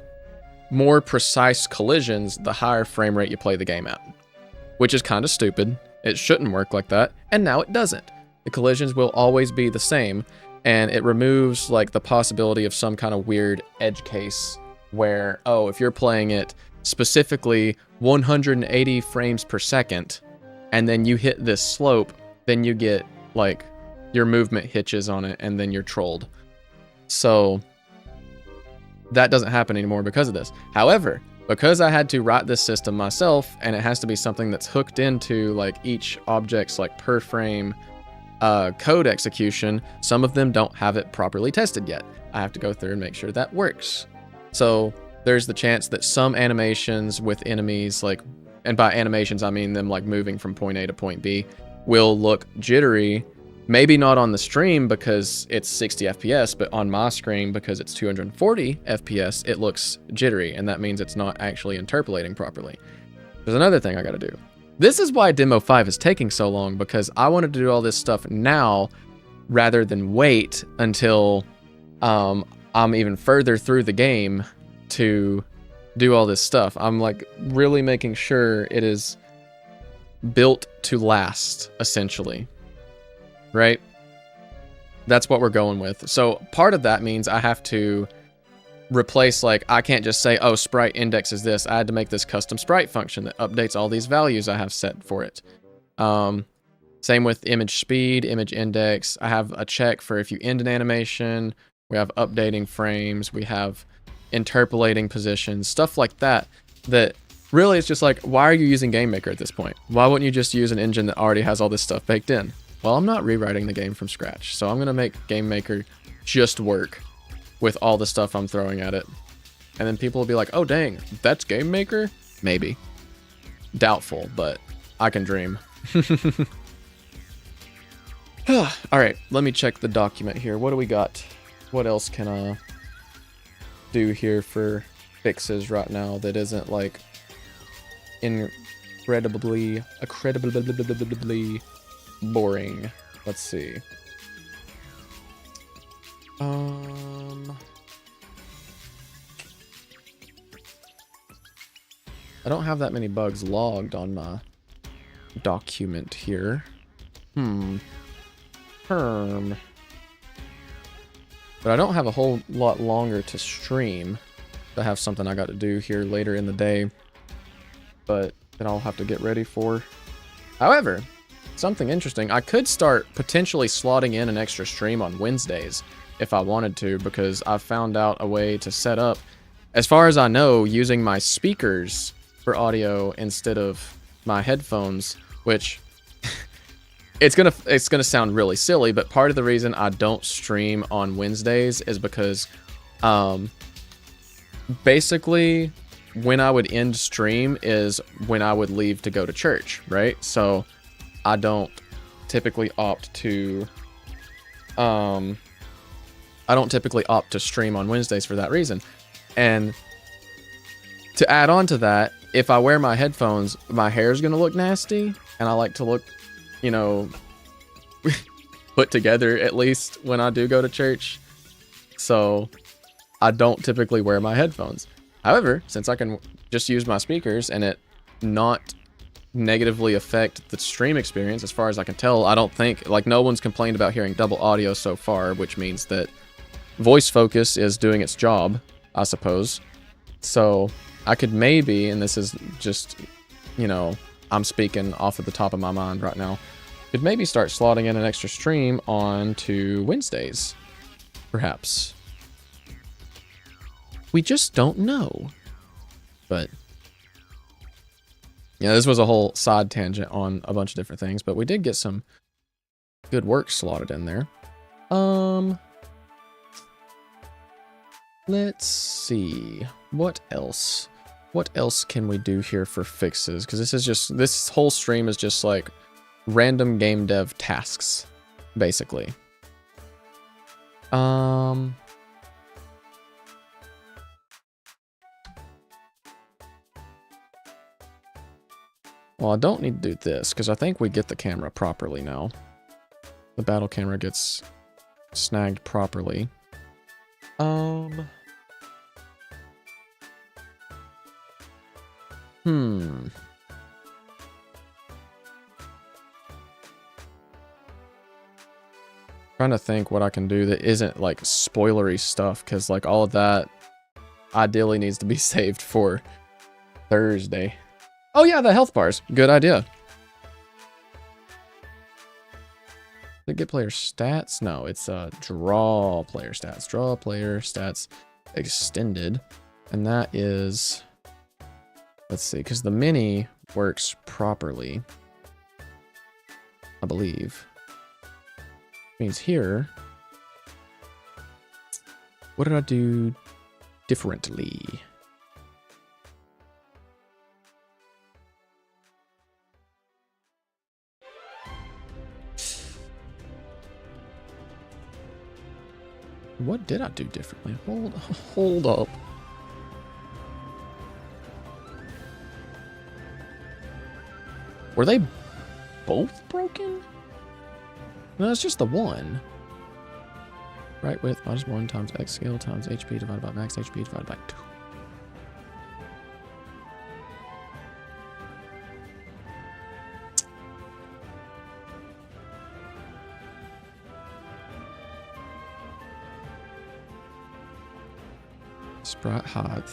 more precise collisions the higher frame rate you play the game at, which is kind of stupid. It shouldn't work like that, and now it doesn't. The collisions will always be the same, and it removes like the possibility of some kind of weird edge case where, oh, if you're playing it specifically 180 frames per second and then you hit this slope, then you get like your movement hitches on it and then you're trolled. So that doesn't happen anymore because of this. However, because I had to write this system myself, and it has to be something that's hooked into like each object's like per frame code execution, some of them don't have it properly tested yet. I have to go through and make sure that works. So there's the chance that some animations with enemies, like, and by animations I mean them like moving from point A to point B, will look jittery. Maybe not on the stream because it's 60 FPS, but on my screen because it's 240 FPS, it looks jittery, and that means it's not actually interpolating properly. There's another thing I gotta do. This is why Demo 5 is taking so long, because I wanted to do all this stuff now rather than wait until I'm even further through the game to do all this stuff. I'm like really making sure it is built to last, essentially. Right? That's what we're going with. So part of that means I have to replace, like, I can't just say, oh, sprite index is this. I had to make this custom sprite function that updates all these values I have set for it. Same with image speed, image index. I have a check for if you end an animation. We have updating frames. We have interpolating positions, stuff like that. That really is just like, why are you using GameMaker at this point? Why wouldn't you just use an engine that already has all this stuff baked in? Well, I'm not rewriting the game from scratch, so I'm going to make GameMaker just work with all the stuff I'm throwing at it. And then people will be like, oh dang, that's GameMaker? Maybe. Doubtful, but I can dream. Alright, let me check the document here. What do we got? What else can I do here for fixes right now that isn't like incredibly boring? Let's see. I don't have that many bugs logged on my document here. But I don't have a whole lot longer to stream. I have something I got to do here later in the day, but then I'll have to get ready for. However, something interesting, I could start potentially slotting in an extra stream on Wednesdays if I wanted to, because I found out a way to set up, as far as I know, using my speakers for audio instead of my headphones, which it's gonna sound really silly, but part of the reason I don't stream on Wednesdays is because basically when I would end stream is when I would leave to go to church, right? So I don't typically opt to stream on Wednesdays for that reason. And to add on to that, if I wear my headphones, my hair's gonna look nasty, and I like to look, you know, put together at least when I do go to church. So I don't typically wear my headphones. However, since I can just use my speakers and it not negatively affect the stream experience, as far as I can tell, I don't think, like, no one's complained about hearing double audio so far, which means that voice focus is doing its job, I suppose. So I could maybe, and this is just, you know, I'm speaking off of the top of my mind right now, could maybe start slotting in an extra stream on to Wednesdays, perhaps. We just don't know. But yeah, this was a whole side tangent on a bunch of different things, but we did get some good work slotted in there. Let's see. What else? What else can we do here for fixes? Because this whole stream is just like random game dev tasks, basically. Well, I don't need to do this, because I think we get the camera properly now. The battle camera gets snagged properly. Trying to think what I can do that isn't like spoilery stuff, because like all of that ideally needs to be saved for Thursday. Oh yeah, the health bars. Good idea. Did it get player stats? No, it's draw player stats. Draw player stats extended. And that is, let's see, because the mini works properly, I believe. Means here, what did I do differently? What did I do differently? Hold up. Were they both broken? No, it's just the one. Right width minus 1 times X scale times HP divided by max HP divided by 2. Sprite height,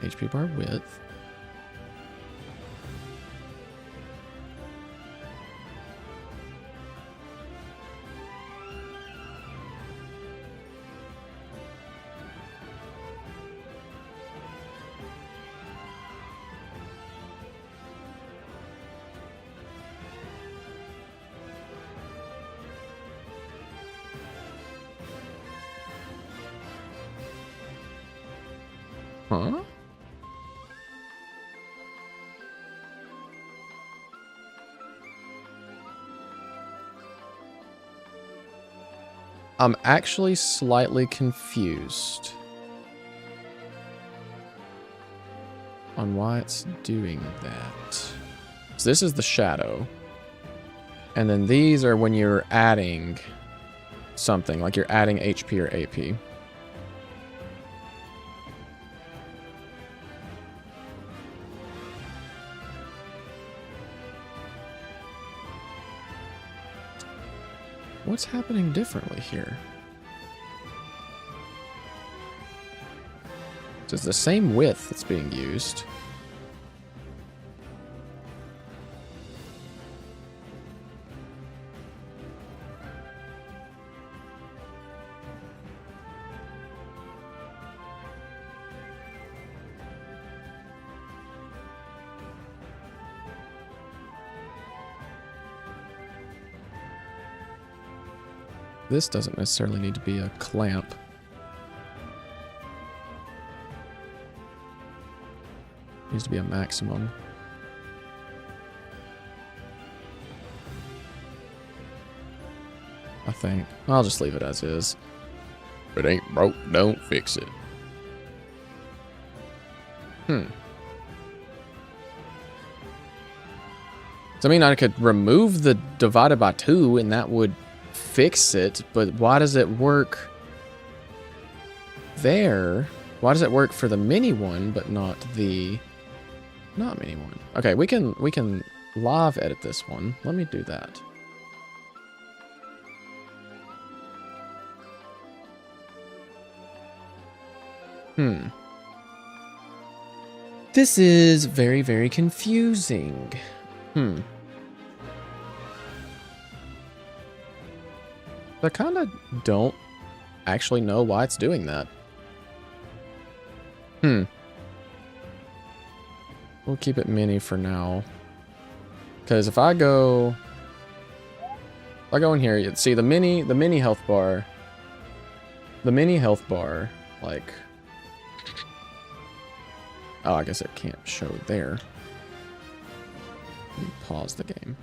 HP bar width. Huh? I'm actually slightly confused on why it's doing that. So this is the shadow. And then these are when you're adding something, like you're adding HP or AP. What's happening differently here? So it's the same width that's being used. This doesn't necessarily need to be a clamp. It needs to be a maximum. I think. I'll just leave it as is. If it ain't broke, don't fix it. So, I mean, I could remove the divided by 2 and that would fix it, but why does it work there? Why does it work for the mini one but not the mini one? Okay, we can live edit this one. Let me do that. This is very, very confusing. I kind of don't actually know why it's doing that. We'll keep it mini for now. Because if I go in here, you'd see the mini health bar. The mini health bar, like, oh, I guess it can't show there. Let me pause the game.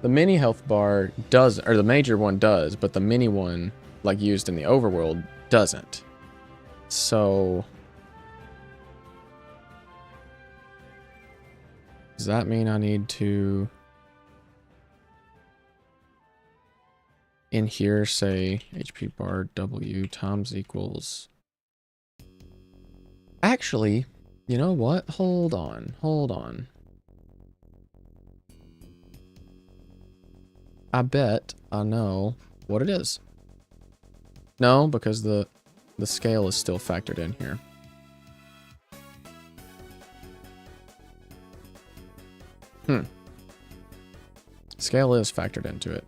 The mini health bar does, or the major one does, but the mini one, like used in the overworld, doesn't. So, that mean I need to... in here say HP bar W times equals... Actually, you know what? Hold on. I bet I know what it is. No, because the scale is still factored in here. Scale is factored into it.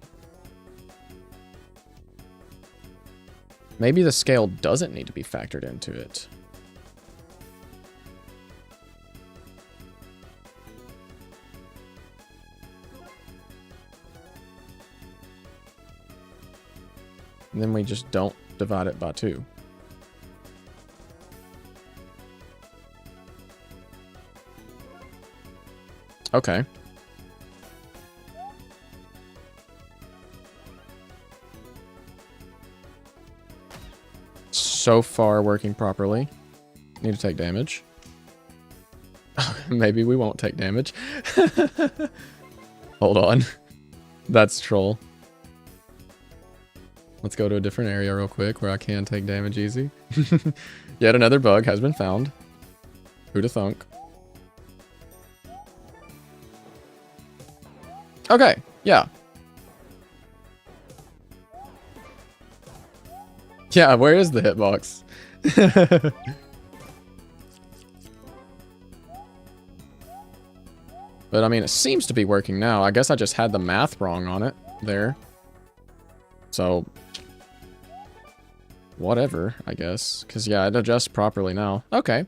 Maybe the scale doesn't need to be factored into it. And then we just don't divide it by 2. Okay. So far working properly. Need to take damage. Maybe we won't take damage. Hold on. That's troll. Let's go to a different area real quick where I can take damage easy. Yet another bug has been found. Who'da thunk? Okay, yeah. Yeah, where is the hitbox? But I mean, it seems to be working now. I guess I just had the math wrong on it there. So, whatever, I guess. Because, yeah, it adjusts properly now. Okay,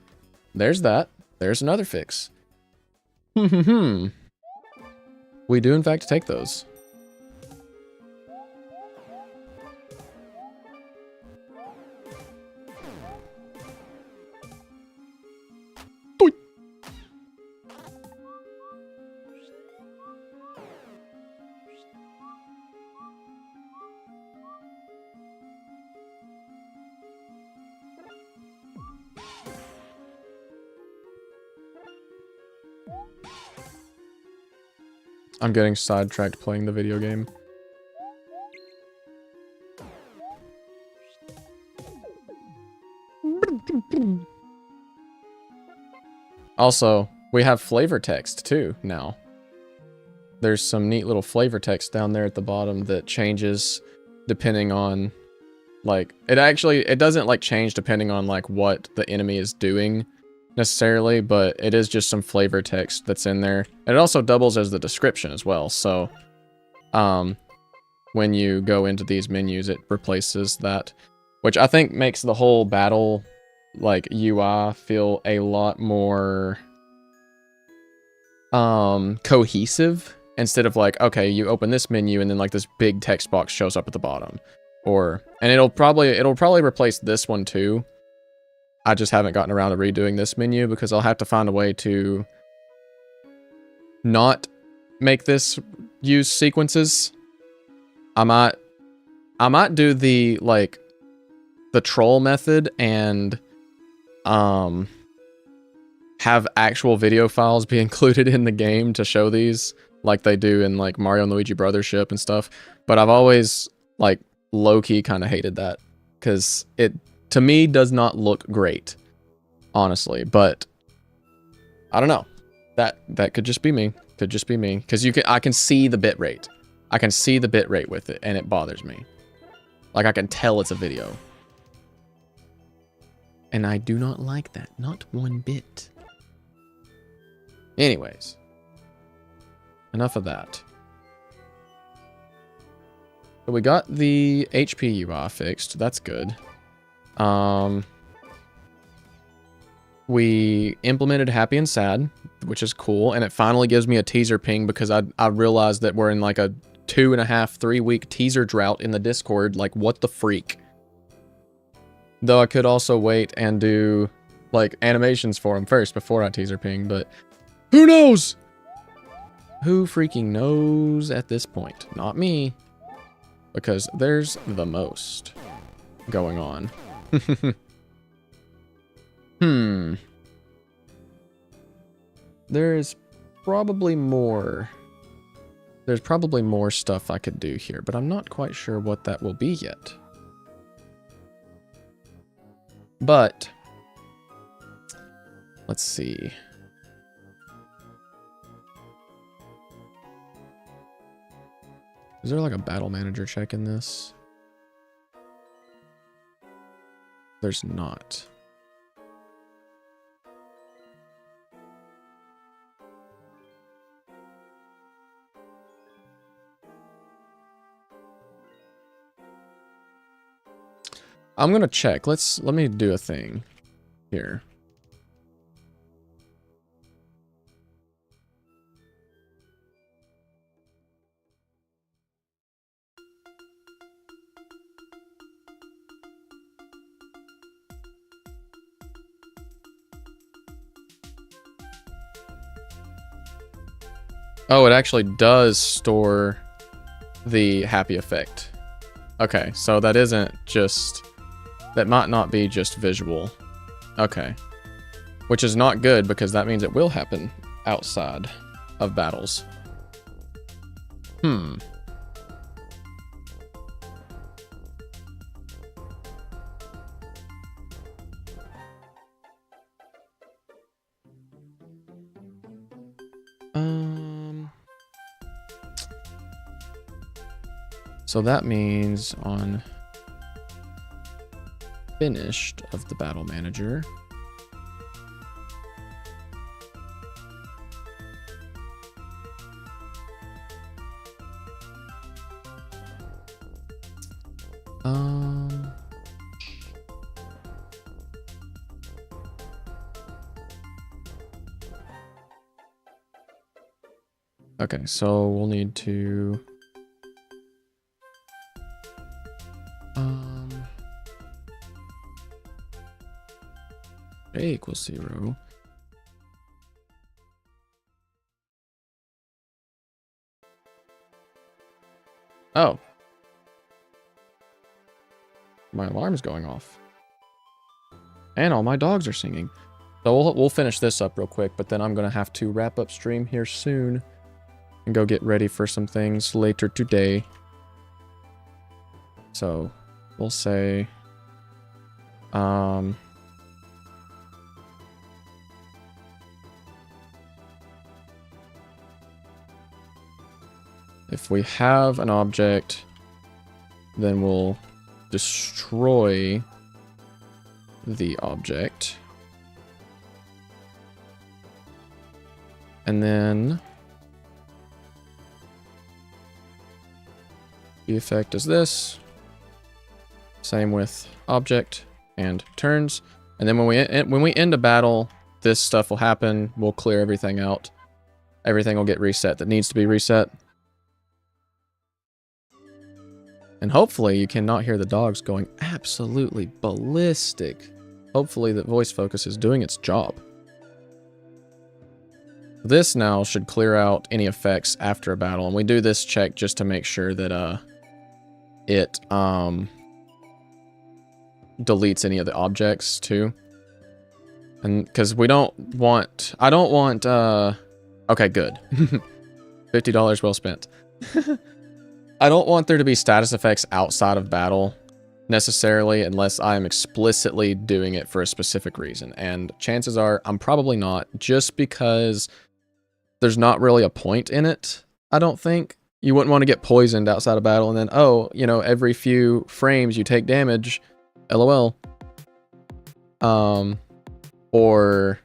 there's that. There's another fix. We do, in fact, take those. I'm getting sidetracked playing the video game. Also, we have flavor text too now. There's some neat little flavor text down there at the bottom that changes depending on, like, it doesn't like change depending on like what the enemy is doing necessarily, but it is just some flavor text that's in there. And it also doubles as the description as well. So, when you go into these menus, it replaces that, which I think makes the whole battle like UI feel a lot more cohesive, instead of like, okay, you open this menu and then like this big text box shows up at the bottom, and it'll probably replace this one too. I just haven't gotten around to redoing this menu because I'll have to find a way to not make this use sequences. I might do the like the troll method and have actual video files be included in the game to show these like they do in like Mario and Luigi Brothership and stuff. But I've always like low-key kind of hated that because it to me does not look great, honestly. But I don't know. That could just be me. Could just be me, because I can see the bit rate. I can see the bit rate with it, and it bothers me. Like, I can tell it's a video. And I do not like that. Not one bit. Anyways. Enough of that. So we got the HP UI fixed. That's good. We implemented happy and sad, which is cool. And it finally gives me a teaser ping because I realized that we're in like a 2.5-3 week teaser drought in the Discord. Like, what the freak? Though I could also wait and do like animations for him first before I teaser ping, but who knows? Who freaking knows at this point? Not me. Because there's the most going on. There's probably more. There's probably more stuff I could do here, but I'm not quite sure what that will be yet. But let's see. Is there like a battle manager check in this? There's not. I'm gonna check. Let me do a thing here. Oh, it actually does store the happy effect. Okay, so that isn't just... That might not be just visual. Okay. Which is not good, because that means it will happen outside of battles. Hmm. So that means on finished of the battle manager, okay, so we'll need to A equals 0. Oh. My alarm's going off. And all my dogs are singing. So we'll finish this up real quick, but then I'm going to have to wrap up stream here soon and go get ready for some things later today. So we'll say if we have an object, then we'll destroy the object. And then the effect is this. Same with object and turns. And then when we end a battle, this stuff will happen. We'll clear everything out. Everything will get reset that needs to be reset. And hopefully you cannot hear the dogs going absolutely ballistic. Hopefully the voice focus is doing its job. This now should clear out any effects after a battle. And we do this check just to make sure that it deletes any of the objects too. And because we don't want... I don't want... okay, good. $50 well spent. I don't want there to be status effects outside of battle necessarily unless I'm explicitly doing it for a specific reason. And chances are I'm probably not, just because there's not really a point in it, I don't think. You wouldn't want to get poisoned outside of battle and then, oh, you know, every few frames you take damage, LOL. Or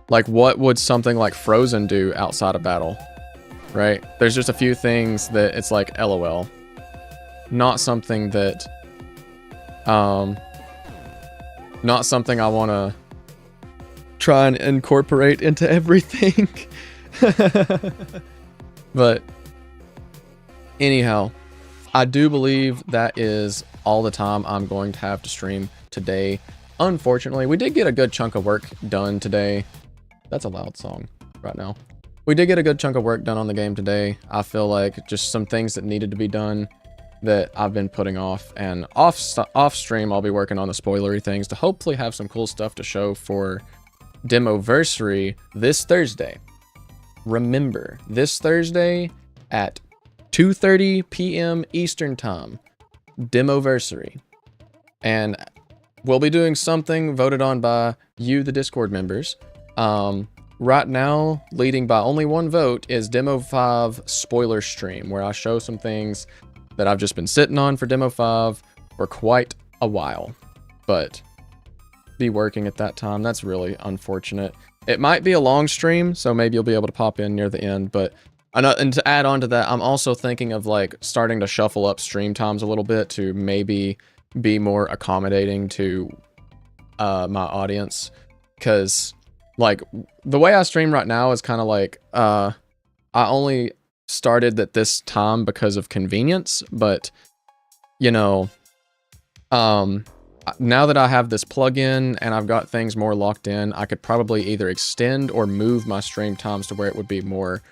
like what would something like Frozen do outside of battle? Right? There's just a few things that it's like LOL. Not something that not something I want to try and incorporate into everything. But anyhow, I do believe that is all the time I'm going to have to stream today. Unfortunately, we did get a good chunk of work done today. That's a loud song right now. We did get a good chunk of work done on the game today. I feel like just some things that needed to be done that I've been putting off. And off stream, I'll be working on the spoilery things to hopefully have some cool stuff to show for Demoversary this Thursday. remember, this Thursday at 2:30 p.m. Eastern Time, Demoversary. And we'll be doing something voted on by you, the Discord members. Right now, leading by only one vote is Demo 5 spoiler stream, where I show some things that I've just been sitting on for Demo 5 for quite a while. But be working at that time. That's really unfortunate. It might be a long stream, so maybe you'll be able to pop in near the end. But and to add on to that, I'm also thinking of like starting to shuffle up stream times a little bit to maybe be more accommodating to my audience, because like the way I stream right now is kind of like I only started at this time because of convenience, but you know, now that I have this plugin and I've got things more locked in, I could probably either extend or move my stream times to where it would be more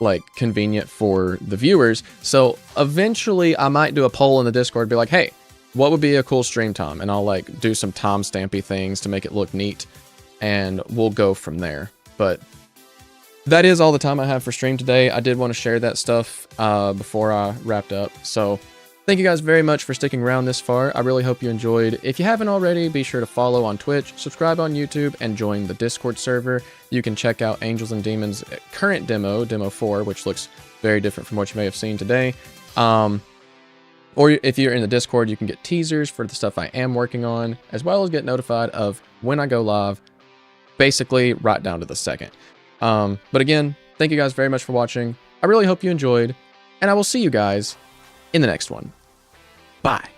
like convenient for the viewers. So eventually I might do a poll in the Discord, be like, hey, what would be a cool stream time? And I'll like do some timestampy things to make it look neat, and we'll go from there. But that is all the time I have for stream today. I did want to share that stuff before I wrapped up. So thank you guys very much for sticking around this far. I really hope you enjoyed. If you haven't already, be sure to follow on Twitch, subscribe on YouTube, and join the Discord server. You can check out Angels and Demons' current demo, Demo 4, which looks very different from what you may have seen today. Or if you're in the Discord, you can get teasers for the stuff I am working on, as well as get notified of when I go live, basically right down to the second. But again, thank you guys very much for watching. I really hope you enjoyed, and I will see you guys in the next one. Bye.